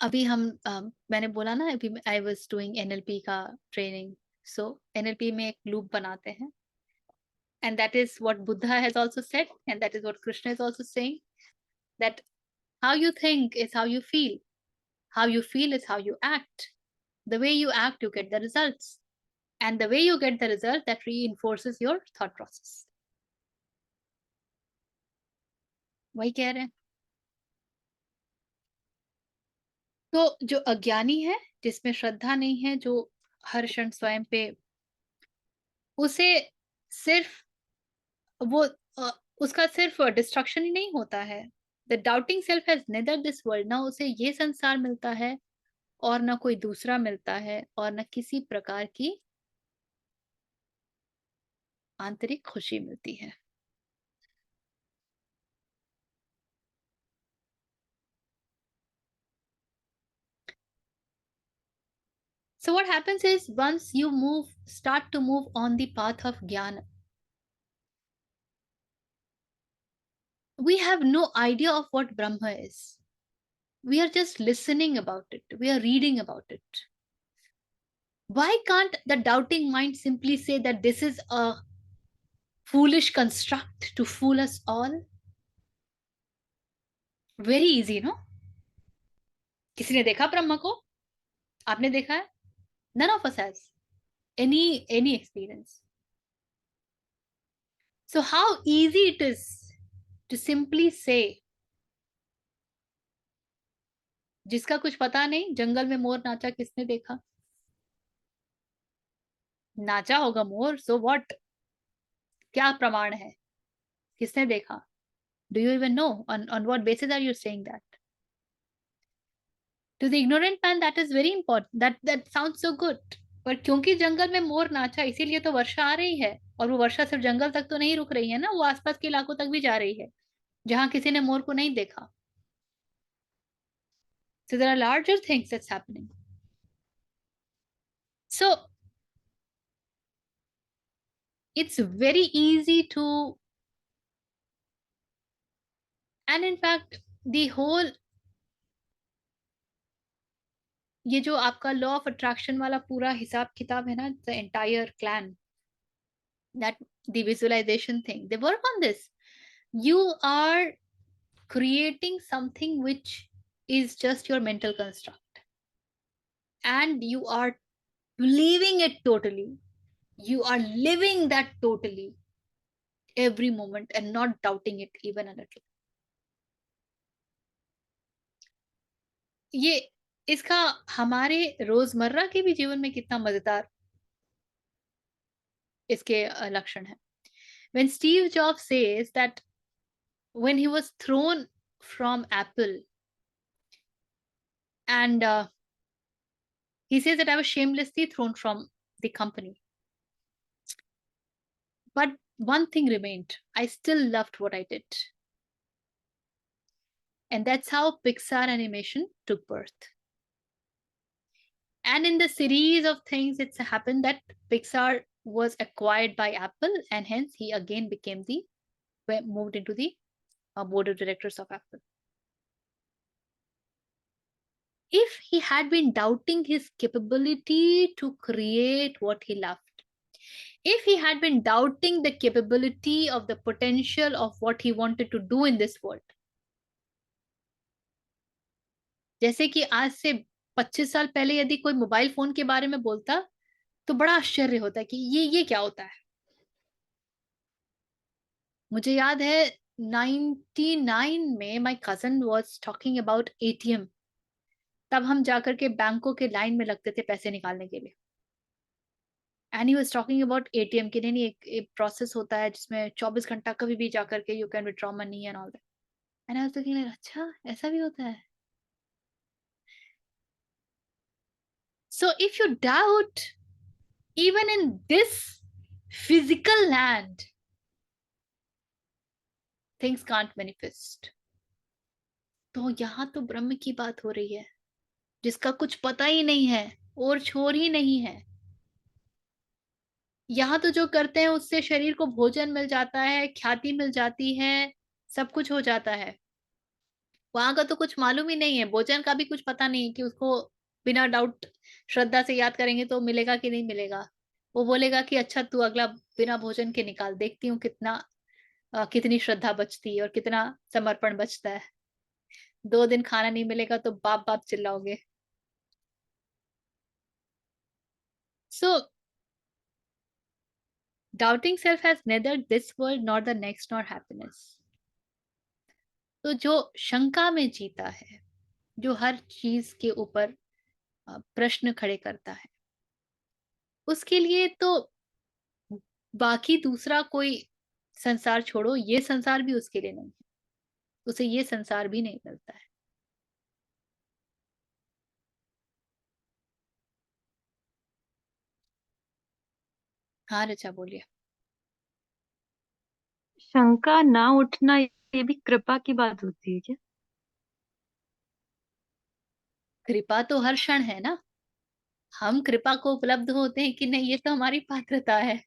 अभी मैंने बोला ना, अभी आई वाज डूइंग एनएलपी का ट्रेनिंग। सो एनएलपी में एक लूप बनाते हैं, and that is what Buddha has also said, and that is what Krishna is also saying, that how you think is how you feel, how you feel is how you act, the way you act you get the results, and the way you get the result that reinforces your thought process. वही कह रहे हैं। तो जो अज्ञानी है, जिसमें श्रद्धा नहीं है, जो हर क्षण स्वयं पे, उसे सिर्फ वो उसका सिर्फ डिस्ट्रक्शन ही नहीं होता है। The doubting self has neither this world, ना उसे ये संसार मिलता है और ना कोई दूसरा मिलता है, और ना किसी प्रकार की आंतरिक खुशी मिलती है। So what happens is once you start to move on the path of jnana, we have no idea of what Brahma is. We are just listening about it. We are reading about it. Why can't the doubting mind simply say that this is a foolish construct to fool us all? Very easy, no? किसी ने देखा ब्रह्मा को? आपने देखा है? None of us has any experience. So how easy it is to simply say, जिसका कुछ पता नहीं, जंगल में मोर नाचा किसने देखा? नाचा होगा मोर, so what? क्या प्रमाण है? किसने देखा? Do you even know? On what basis are you saying that? To the ignorant man, that is very important. That sounds so good. पर क्योंकि जंगल में मोर नाचा, इसीलिए तो वर्षा आ रही है। और वो वर्षा सिर्फ जंगल तक तो नहीं रुक रही है ना, वो आसपास के इलाकों तक भी जा रही है, जहां किसी ने मोर को नहीं देखा. So there are larger things that's happening. So it's very easy to, and in fact the whole, ये जो आपका लॉ ऑफ अट्रैक्शन वाला पूरा हिसाब किताब है ना, the entire clan, that the visualization thing, they work on this. You are creating something which is just your mental construct, and you are believing it totally. You are living that totally every moment and not doubting it even a little. ये इसका हमारे रोजमर्रा के भी जीवन में कितना मजेदार इसके लक्षण है. When Steve Jobs says that when he was thrown from Apple, and he says that I was shamelessly thrown from the company, but one thing remained: I still loved what I did. And that's how Pixar animation took birth. And in the series of things, it's happened that Pixar was acquired by Apple, and hence he again moved into the board of directors of Apple. If he had been doubting his capability to create what he loved, if he had been doubting the capability of the potential of what he wanted to do in this world, जैसे कि आज से 25 साल पहले यदि कोई mobile phone के बारे में बोलता तो बड़ा आश्चर्य होता कि ये क्या होता है. मुझे याद है 99 में my cousin was talking about ATM. तब हम जाकर के बैंकों के लाइन में लगते थे पैसे निकालने के लिए. And he was talking about ATM कि नहीं एक प्रोसेस होता है जिसमें 24 घंटा कभी भी जाकर के you can withdraw money and all that. And I was thinking, अच्छा ऐसा भी होता है. So if you doubt even in this physical land, things can't manifest. तो यहाँ तो ब्रह्म की बात हो रही है, जिसका कुछ पता ही नहीं है और छोर ही नहीं है. यहाँ तो जो करते हैं उससे शरीर को भोजन मिल जाता है, ख्याति मिल जाती है, सब कुछ हो जाता है. वहां का तो कुछ मालूम ही नहीं है, भोजन का भी कुछ पता नहीं कि उसको बिना डाउट श्रद्धा से याद करेंगे तो मिलेगा कि नहीं मिलेगा. वो बोलेगा कि अच्छा तू अगला बिना भोजन के निकाल, देखती हूँ कितनी श्रद्धा बचती है और कितना समर्पण बचता है. 2 दिन खाना नहीं मिलेगा तो बाप बाप चिल्लाओगे. So doubting self has neither this world nor the next nor happiness. तो जो शंका में जीता है, जो हर चीज के ऊपर प्रश्न खड़े करता है, उसके लिए तो बाकी दूसरा कोई संसार छोड़ो, ये संसार भी उसके लिए नहीं है. उसे ये संसार भी नहीं मिलता है. हाँ ऋचा बोलिए.
शंका ना उठना ये भी कृपा की बात होती है क्या?
कृपा तो हर क्षण है ना. हम कृपा को उपलब्ध होते हैं कि नहीं, ये तो हमारी पात्रता है।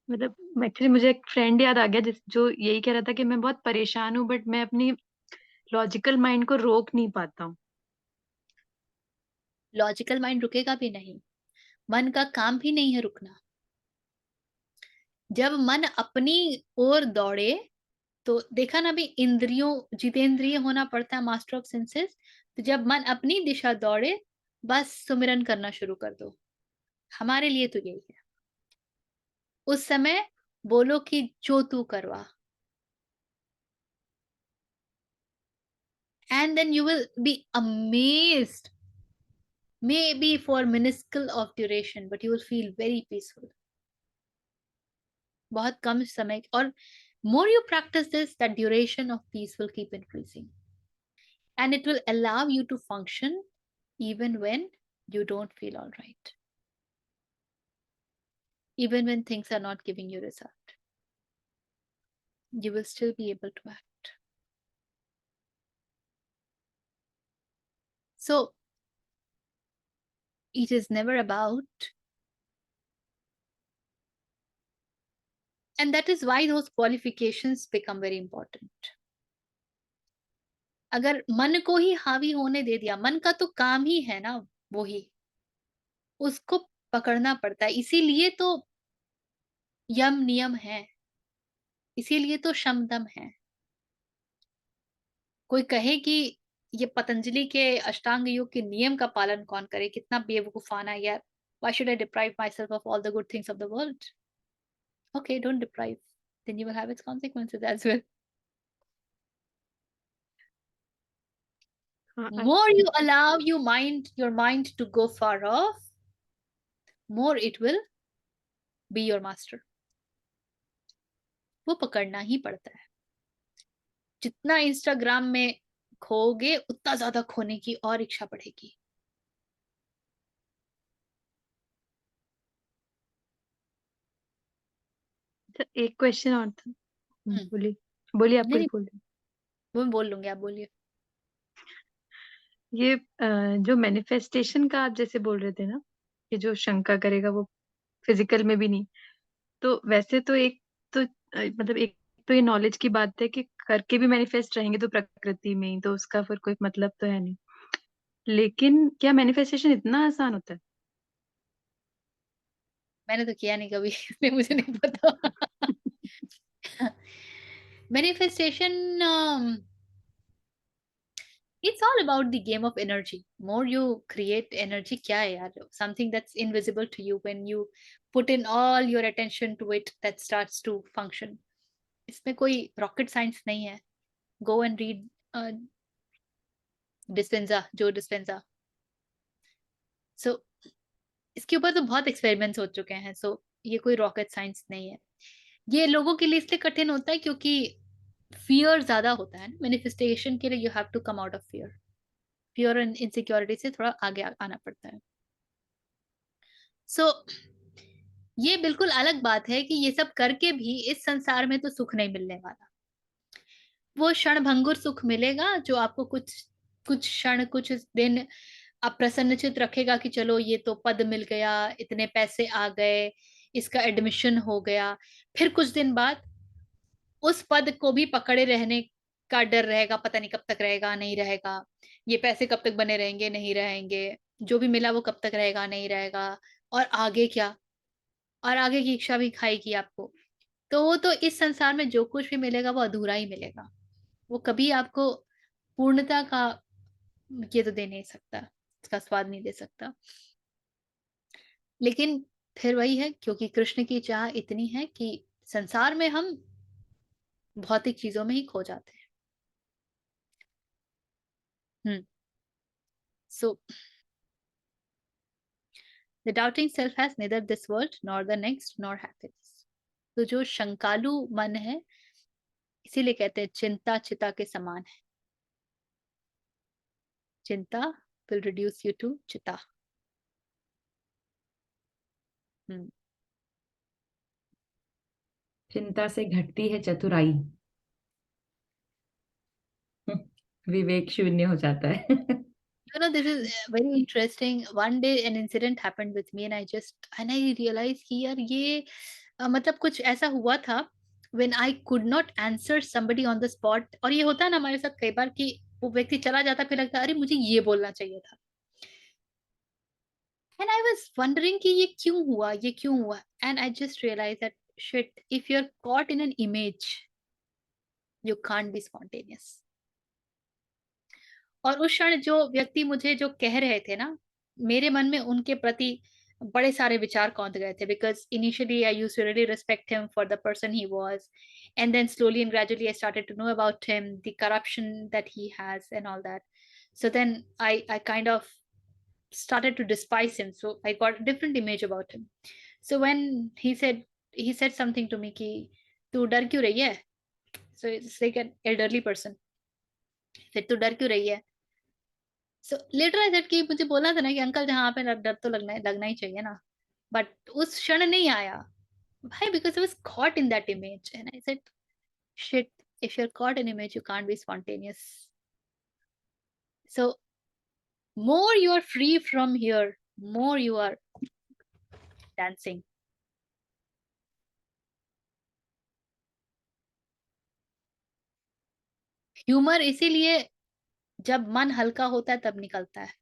मतलब एक्चुअली मुझे एक फ्रेंड याद आ गया जो यही कह रहा था कि मैं बहुत परेशान हूँ बट मैं अपनी लॉजिकल माइंड को रोक नहीं पाता हूँ।
लॉजिकल माइंड रुकेगा भी नहीं, मन का काम भी नहीं है रुकना। जब मन अपनी ओर दौड़े तो देखा ना भी, इंद्रियों जितेंद्रिय होना पड़ता है, मास्टर ऑफ सेंसेस। तो जब मन अपनी दिशा दौड़े, बस सुमिरन करना शुरू कर दो। हमारे लिए तो यही है। उस समय बोलो कि जो तू करवा, and then you will be amazed, maybe for minuscule of duration, but you will feel very peaceful. बहुत कम समय, और more you practice this, that duration of peace will keep increasing, and it will allow you to function even when you don't feel all right, even when things are not giving you result. You will still be able to act. So it is never about, and that is why those qualifications become very important. अगर मन को ही हावी होने दे दिया, मन का तो काम ही है ना वो ही, उसको पकड़ना पड़ता है। इसीलिए तो यम नियम है, इसीलिए तो शम दम है। कोई कहे कि ये पतंजलि के अष्टांग योग के नियम का पालन कौन करे, कितना बेवकूफाना है यार। Why should I deprive myself of all the good things of the world? Okay, don't deprive. Then you will have its consequences as well.
हाँ,
More you allow your mind to go far off, more it will be your master. वो पकड़ना ही पड़ता है। जितना Instagram में खोगे, उतना ज्यादा खोने की और इच्छा बढ़ेगी।
अच्छा, एक क्वेश्चन और था।
हम्म।
बोलिए बोलिए, आप
नहीं
कुछ
नहीं,
बोलिए।
वो मैं बोल लूंगी, आप बोलिए।
ये जो मैनिफेस्टेशन का आप जैसे बोल रहे थे ना, कि जो शंका करेगा वो फिजिकल में भी नहीं, तो वैसे तो एक तो मतलब एक तो ये नॉलेज की बात है कि करके भी मैनिफेस्ट रहेंगे तो प्रकृति में ही, तो उसका फिर कोई मतलब तो है नहीं। लेकिन क्या मैनिफेस्टेशन इतना आसान होता है?
मैंने तो किया नहीं कभी इसलिए मुझे नहीं पता। Manifestation, it's all about the game of energy. More you create energy, क्या है यार, something that's invisible to you, when you put in all your attention to it, that starts to function. इसमें कोई rocket science नहीं है। Go and read Dispenza, जो Dispenza. सो इसके ऊपर तो बहुत एक्सपेरिमेंट्स हो चुके हैं। सो ये कोई रॉकेट साइंस नहीं है। ये लोगों के लिए इसलिए कठिन होता है क्योंकि फियर ज्यादा होता है। मैनिफेस्टेशन के लिए you have to come out of fear. Fear and insecurity से थोड़ा आगे आना पड़ता है। सो ये बिल्कुल अलग बात है कि ये सब करके भी इस संसार में तो सुख नहीं मिलने वाला। वो क्षणभंगुर सुख मिलेगा जो आपको कुछ कुछ क्षण, कुछ दिन अप्रसन्नचित रखेगा कि चलो ये तो पद मिल गया, इतने पैसे आ गए, इसका एडमिशन हो गया। फिर कुछ दिन बाद उस पद को भी पकड़े रहने का डर रहेगा, पता नहीं कब तक रहेगा, नहीं रहेगा। ये पैसे कब तक बने रहेंगे, नहीं रहेंगे। जो भी मिला वो कब तक रहेगा, नहीं रहेगा। और आगे क्या, और आगे की इच्छा भी खाएगी आपको। तो वो तो इस संसार में जो कुछ भी मिलेगा वो अधूरा ही मिलेगा। वो कभी आपको पूर्णता का ये तो दे नहीं सकता, इसका स्वाद नहीं दे सकता। लेकिन फिर वही है, क्योंकि कृष्ण की चाह इतनी है कि संसार में हम भौतिक चीजों में ही खो जाते हैं। So the doubting self has neither this world nor the next nor happiness. तो जो शंकालु मन है, इसीलिए कहते हैं चिंता चिता के समान है। चिंता will reduce you to चिता।
चिंता से घटती है चतुराई, विवेक शून्य हो जाता है।
You know, this is very interesting. One day an incident happened with me and I realized कि यार ये मतलब कुछ ऐसा हुआ था when I could not answer somebody on the spot. और ये होता है ना हमारे साथ कई बार कि वो व्यक्ति चला जाता फिर लगता है अरे मुझे ये बोलना चाहिए था. And I was wondering कि ये क्यों हुआ. And I just realized that shit, if you're caught in an image, you can't be spontaneous. और उस क्षण जो व्यक्ति मुझे जो कह रहे थे ना, मेरे मन में उनके प्रति बड़े सारे विचार कौंध गए थे, because initially I used to really respect him for the person he was, and then slowly and gradually I started to know about him, the corruption that he has and all that. So then I kind of started to despise him, so I got a different image about him. So when he said something to me कि तू डर क्यों रही है, so it's like an elderly person, फिर तू डर क्यों रही है. So later I said कि मुझे बोलना था ना कि अंकल जहाँ पे डर तो लगना ही चाहिए ना, बट उस क्षण नहीं आया. Why? Because I was caught in that image, and I said, shit, if you're caught in image, you can't be spontaneous. So more you are free from here, more you are dancing. Humour इसीलिए जब मन हल्का होता है तब निकलता है.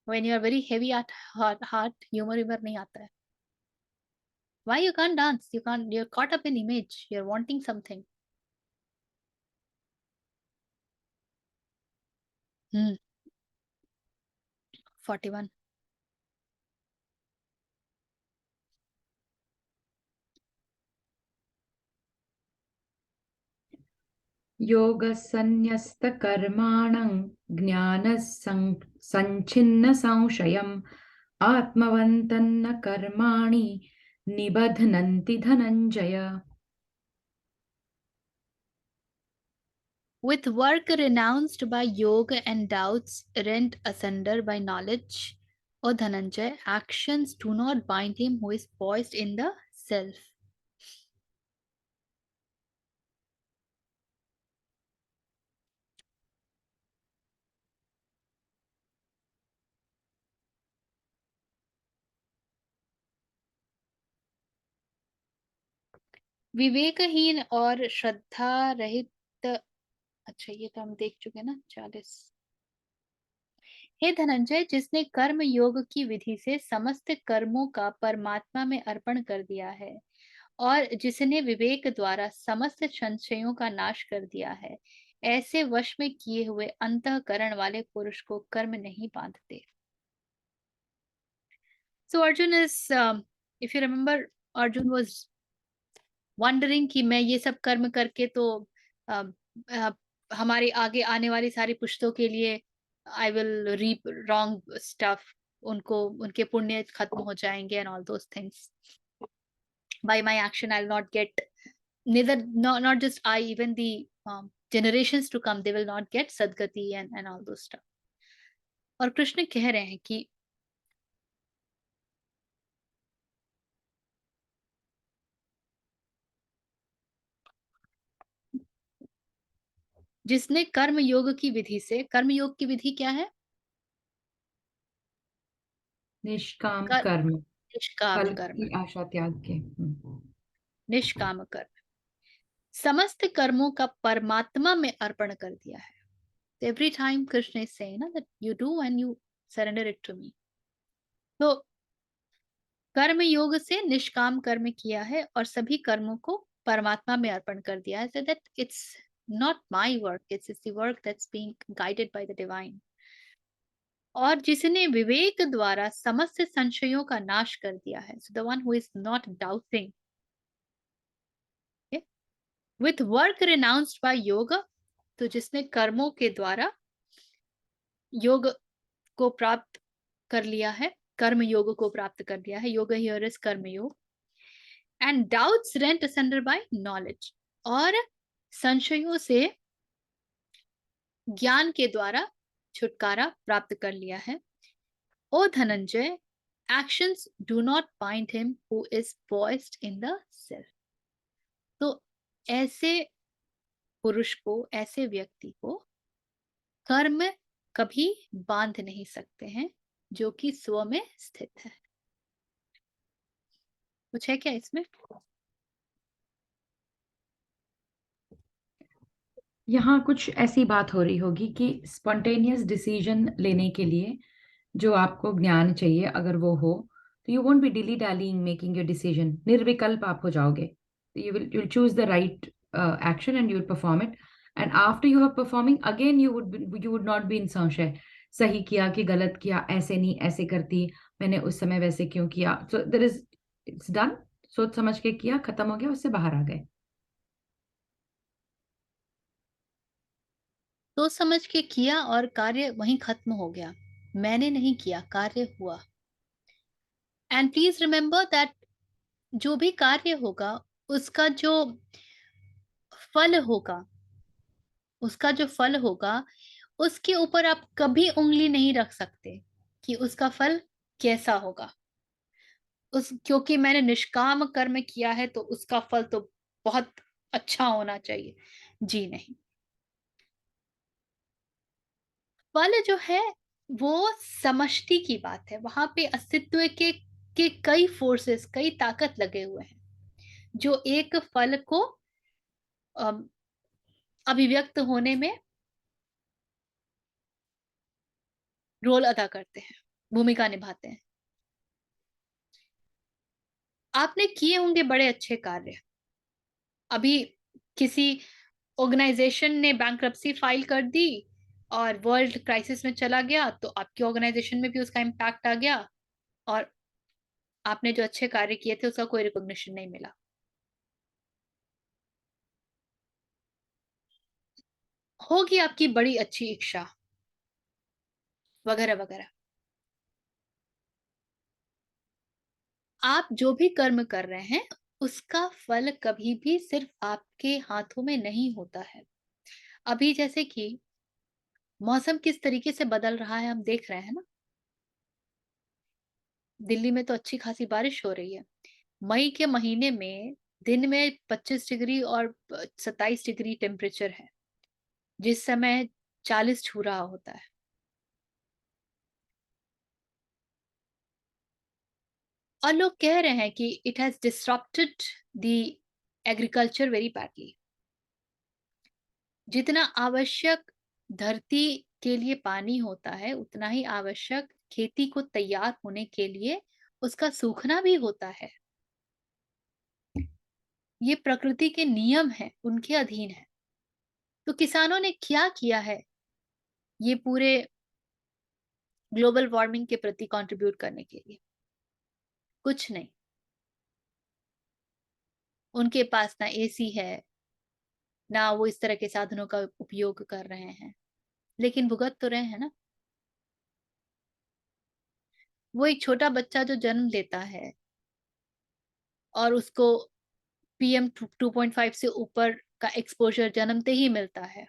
When you are very heavy at heart, humor नहीं आता है. Why you can't dance? You're caught up in image. You're wanting something. 41.
योगसन्न्यस्तकर्माणं ज्ञानसञ्छिन्नसंशयम् आत्मवन्तन्न कर्माणि निबध्नन्ति Dhananjay.
With work renounced by yoga and doubts rent asunder by knowledge, O Dhananjay, actions do not bind him who is poised in the self. विवेकहीन और श्रद्धा रहित, अच्छा ये तो हम देख चुके ना 40. हे धनंजय, जिसने कर्म योग की विधि से समस्त कर्मों का परमात्मा में अर्पण कर दिया है और जिसने विवेक द्वारा समस्त संशयों का नाश कर दिया है, ऐसे वश में किए हुए अंतःकरण वाले पुरुष को कर्म नहीं बांधते. So Arjun is, if you remember, Arjun was wondering कि मैं ये सब कर्म करके तो हमारी आगे आने वाली सारी पुश्तों के लिए I will reap wrong stuff. उनके पुण्य खत्म हो जाएंगे and all those things. By my action, I'll not get not just I, even the generations to come, they will not get sadgati and all those stuff. और कृष्ण कह रहे हैं कि जिसने कर्म योग की विधि से, कर्म योग की विधि क्या है?
निष्काम
कर्म,
कर्म,
निष्काम
फल
कर्म,
की आशा त्याग के.
निष्काम कर्म, समस्त कर्मों का परमात्मा में अर्पण कर दिया है. So every time Krishna is saying that you do and you surrender it to me. तो कर्म योग से निष्काम कर्म किया है और सभी कर्मों को परमात्मा में अर्पण कर दिया है. So that it's not my work, it's the work that's being guided by the divine. और जिसने विवेक द्वारा समस्त संशयों का नाश कर दिया है. So the one who is not doubting. Okay? With work renounced by yoga, तो जिसने कर्मों के द्वारा योग को प्राप्त कर लिया है, कर्म योग को प्राप्त कर लिया है. योग here is karma yoga. And doubts rent asunder by knowledge, और संशयों से ज्ञान के द्वारा छुटकारा प्राप्त कर लिया है. O Dhananjaya, actions do not bind him who is poised in the self. तो ऐसे पुरुष को, ऐसे व्यक्ति को कर्म कभी बांध नहीं सकते हैं जो कि स्व में स्थित है। कुछ है क्या इसमें?
यहाँ कुछ ऐसी बात हो रही होगी कि स्पॉन्टेनियस डिसीजन लेने के लिए जो आपको ज्ञान चाहिए, अगर वो हो तो you won't be dilly dallying making your decision. निर्विकल्प आप हो जाओगे। you'll choose the right action and you'll perform it, and after you have performing again you would not be in संशय, सही किया कि गलत किया, ऐसे नहीं ऐसे करती, मैंने उस समय वैसे क्यों किया। so there is, it's done, सोच समझ के किया, खत्म हो गया, उससे बाहर आ गए।
तो समझ के किया और कार्य वहीं खत्म हो गया। मैंने नहीं किया, कार्य हुआ। एंड प्लीज रिमेंबर दैट जो भी कार्य होगा उसका जो फल होगा, उसका जो फल होगा उसके ऊपर आप कभी उंगली नहीं रख सकते कि उसका फल कैसा होगा। क्योंकि मैंने निष्काम कर्म किया है तो उसका फल तो बहुत अच्छा होना चाहिए। जी नहीं, फल जो है वो समष्टि की बात है। वहां पे अस्तित्व के कई फोर्सेस, कई ताकत लगे हुए हैं जो एक फल को अभिव्यक्त होने में रोल अदा करते हैं, भूमिका निभाते हैं। आपने किए होंगे बड़े अच्छे कार्य। अभी किसी ऑर्गेनाइजेशन ने बैंक्रप्सी फाइल कर दी और वर्ल्ड क्राइसिस में चला गया तो आपकी ऑर्गेनाइजेशन में भी उसका इम्पैक्ट आ गया और आपने जो अच्छे कार्य किए थे उसका कोई रिकॉग्निशन नहीं मिला। होगी आपकी बड़ी अच्छी इच्छा वगैरह वगैरह। आप जो भी कर्म कर रहे हैं उसका फल कभी भी सिर्फ आपके हाथों में नहीं होता है। अभी जैसे कि मौसम किस तरीके से बदल रहा है हम देख रहे हैं ना। दिल्ली में तो अच्छी खासी बारिश हो रही है। मई के महीने में दिन में 25 डिग्री और 27 डिग्री टेम्परेचर है, जिस समय 40 छू रहा होता है। और लोग कह रहे हैं कि it has disrupted the agriculture very badly. जितना आवश्यक धरती के लिए पानी होता है उतना ही आवश्यक खेती को तैयार होने के लिए उसका सूखना भी होता है। ये प्रकृति के नियम हैं, उनके अधीन है। तो किसानों ने क्या किया है ये पूरे ग्लोबल वार्मिंग के प्रति कंट्रीब्यूट करने के लिए? कुछ नहीं। उनके पास ना एसी है, ना वो इस तरह के साधनों का उपयोग कर रहे हैं, लेकिन भुगत तो रहे हैं ना। वो एक छोटा बच्चा जो जन्म लेता है और उसको PM 2.5 से ऊपर का एक्सपोजर जन्मते ही मिलता है,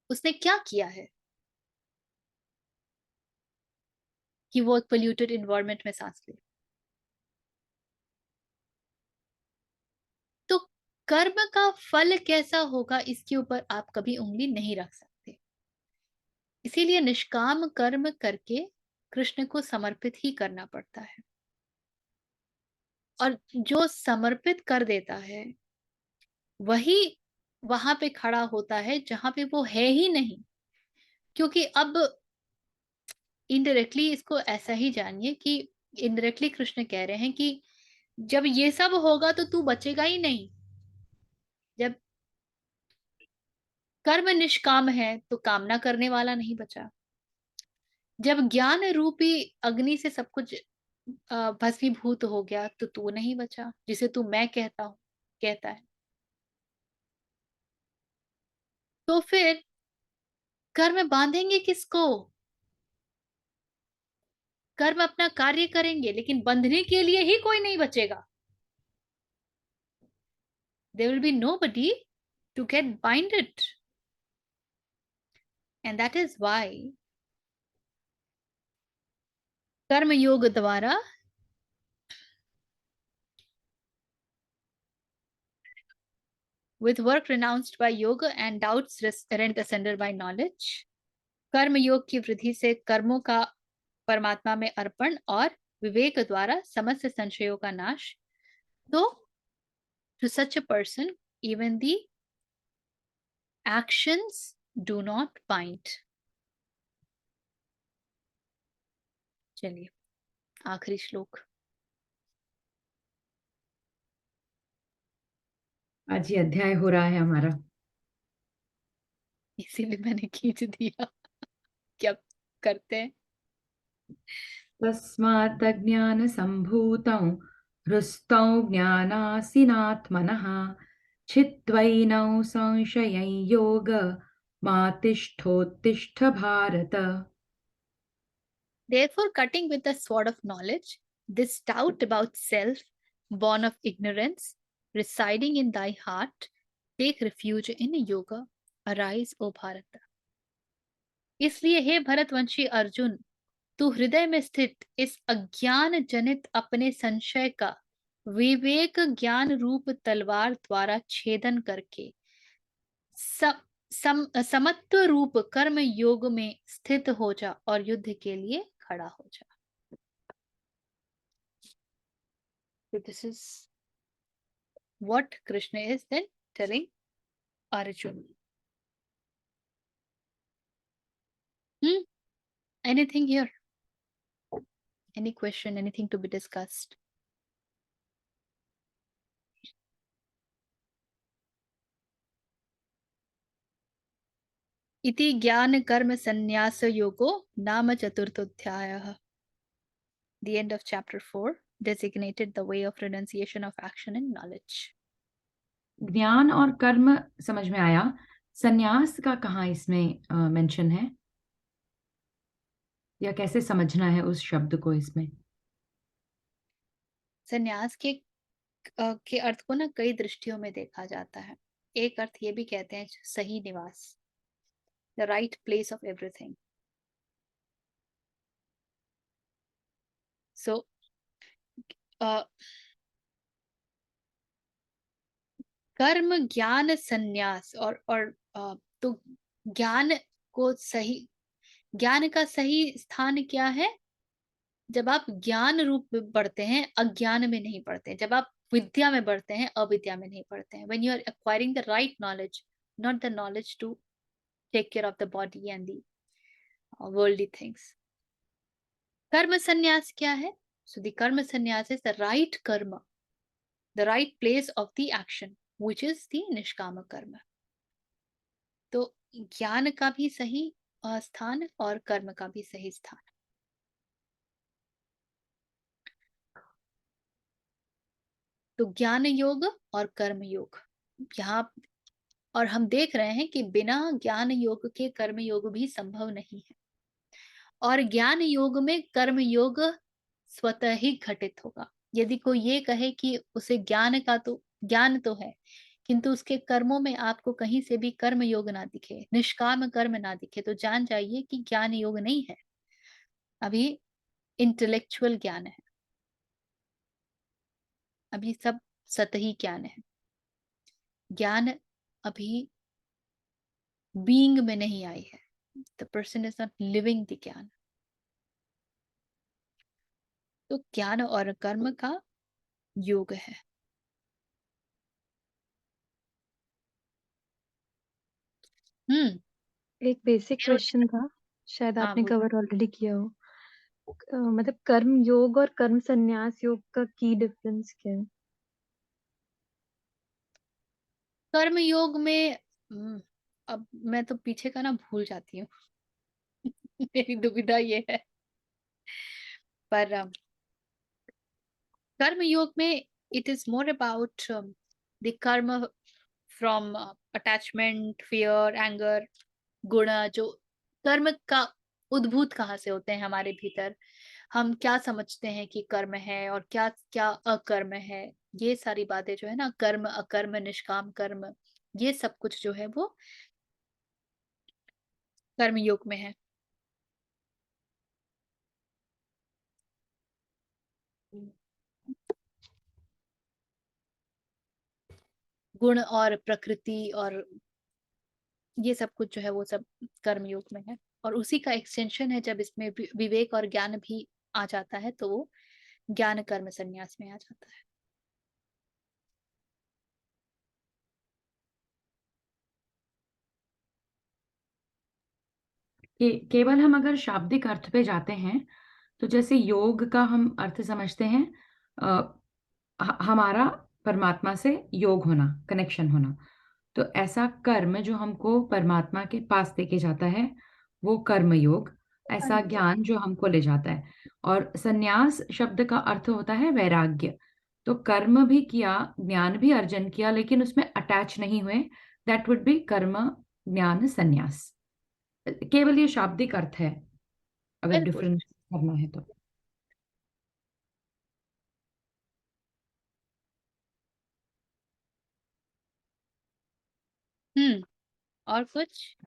उसने क्या किया है कि वो एक पोल्यूटेड एनवायरनमेंट में सांस ले? तो कर्म का फल कैसा होगा इसके ऊपर आप कभी उंगली नहीं रख सकते। इसीलिए निष्काम कर्म करके कृष्ण को समर्पित ही करना पड़ता है। और जो समर्पित कर देता है वही वहां पे खड़ा होता है जहां पे वो है ही नहीं। क्योंकि अब इनडायरेक्टली इसको ऐसा ही जानिए कि इनडायरेक्टली कृष्ण कह रहे हैं कि जब ये सब होगा तो तू बचेगा ही नहीं। जब कर्म निष्काम है तो कामना करने वाला नहीं बचा। जब ज्ञान रूपी अग्नि से सब कुछ भस्मीभूत हो गया तो तू नहीं बचा, जिसे तू मैं कहता हूं कहता है। तो फिर कर्म बांधेंगे किसको? कर्म अपना कार्य करेंगे लेकिन बंधने के लिए ही कोई नहीं बचेगा। There will be nobody to get binded, and that is why कर्म योग द्वारा with work renounced by yoga and doubts rent asunder by knowledge, कर्म योग की वृद्धि से कर्मों का परमात्मा में अर्पण और विवेक द्वारा समस्त संशयों का नाश। तो to such a person even the actions do not bind। चलिए आखिरी श्लोक।
आज ये अध्याय हो रहा है हमारा।
इसीलिए मैंने खींच दिया। क्या करते हैं?
तस्मात् अज्ञानसम्भूतौ हृष्टौ ज्ञानासीनात्मनः छित्त्वैनौ संशयै योग मा तिष्ठोत्तिष्ठ Bharat.
Therefore, cutting with the sword of knowledge, this doubt about self, born of ignorance, residing in thy heart, take refuge in yoga. Arise, O Bharata। इसलिए हे भरतवंशी अर्जुन, तू हृदय में स्थित इस अज्ञान जनित अपने संशय का विवेक ज्ञान रूप तलवार द्वारा छेदन करके समत्व रूप कर्म योग में स्थित हो जा और युद्ध के लिए खड़ा हो जा। So this is what Krishna is then telling Arjuna. Anything here? Any question? Anything to be discussed? इति ज्ञान कर्म संन्यास योगो नाम चतुर्थोऽध्यायः। The end of chapter 4 designated the way of renunciation of action and knowledge.
ज्ञान और कर्म समझ में आया, संन्यास का कहाँ इसमें मेंशन है या कैसे समझना है उस शब्द को इसमें?
संन्यास के अर्थ को ना कई दृष्टियों में देखा जाता है। एक अर्थ ये भी कहते हैं सही निवास, the right place of everything. So कर्म ज्ञान संन्यास और तो ज्ञान को सही, ज्ञान का सही स्थान क्या है? जब आप ज्ञान रूप में बढ़ते हैं, अज्ञान में नहीं पढ़ते। जब आप विद्या में बढ़ते हैं, अविद्या में नहीं पढ़ते हैं। When you are acquiring the right knowledge, not the knowledge to take care of the body and the worldly things. कर्म संन्यास क्या है? So the karma sannyas is the right karma, the right place of the action, which is the निष्काम कर्म। तो ज्ञान का भी सही स्थान और कर्म का भी सही स्थान। तो ज्ञान योग और कर्म योग यहाँ, और हम देख रहे हैं कि बिना ज्ञान योग के कर्म योग भी संभव नहीं है, और ज्ञान योग में कर्म योग स्वतः ही घटित होगा। यदि कोई ये कहे कि उसे ज्ञान तो है, किंतु उसके कर्मों में आपको कहीं से भी कर्म योग ना दिखे, निष्काम कर्म ना दिखे, तो जान जाइए कि ज्ञान योग नहीं है, अभी इंटेलेक्चुअल ज्ञान है, अभी सब सतही ज्ञान है। ज्ञान अभी बीइंग में नहीं आई है। The person is not living the ज्ञान। तो ज्ञान और कर्म का योग है।
एक बेसिक क्वेश्चन था, शायद
हाँ,
आपने
वो
कवर ऑलरेडी किया हो। मतलब कर्म योग और कर्म संन्यास योग का की डिफरेंस क्या है?
कर्म योग में अब मैं तो पीछे का ना भूल जाती हूँ। मेरी दुविधा ये है, पर कर्म योग में it is more about the कर्म फ्रॉम अटैचमेंट, फियर, एंगर, गुण। जो कर्म का उद्भूत कहाँ से होते हैं हमारे भीतर, हम क्या समझते हैं कि कर्म है और क्या क्या अकर्म है, ये सारी बातें जो है ना, कर्म अकर्म निष्काम कर्म, ये सब कुछ जो है वो कर्म योग में है। गुण और प्रकृति और ये सब कुछ जो है वो सब कर्म योग में है। और उसी का एक्सटेंशन है जब इसमें विवेक और ज्ञान भी आ जाता है तो वो ज्ञान कर्म संन्यास में आ जाता है।
केवल हम अगर शाब्दिक अर्थ पे जाते हैं तो जैसे योग का हम अर्थ समझते हैं हमारा परमात्मा से योग होना, कनेक्शन होना, तो ऐसा कर्म जो हमको परमात्मा के पास लेके जाता है वो कर्म योग, ऐसा ज्ञान जो हमको ले जाता है। और संन्यास शब्द का अर्थ होता है वैराग्य। तो कर्म भी किया, ज्ञान भी अर्जन किया, लेकिन उसमें अटैच नहीं हुए, दैट वुड बी कर्म ज्ञान संन्यास। केवल ये शाब्दिक अर्थ है अगर
बिल्कुल।
डिफरेंस करना है तो।
और कुछ?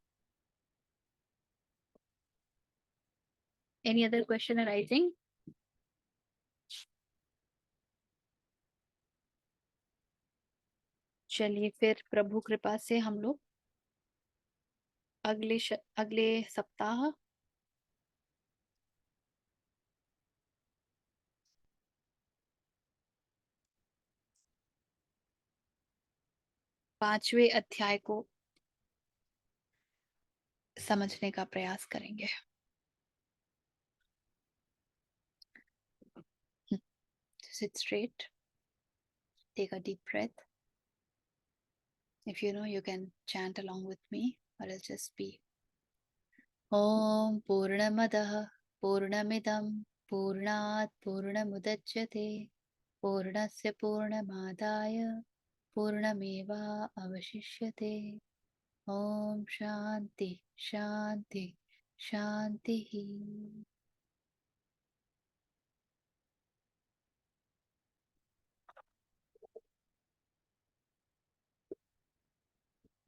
Any other question arising? चलिए फिर प्रभु कृपा से हम लोग अगले सप्ताह पांचवें अध्याय को समझने का प्रयास करेंगे। Sit straight. Take a deep breath. If you know, you can chant along with me, or else just be. Om Purnamadah Purnamidam Purnat Purnamudachyate Purnasya Purnamadaya Purnameva Avashishyate. Om Shanti Shanti Shanti.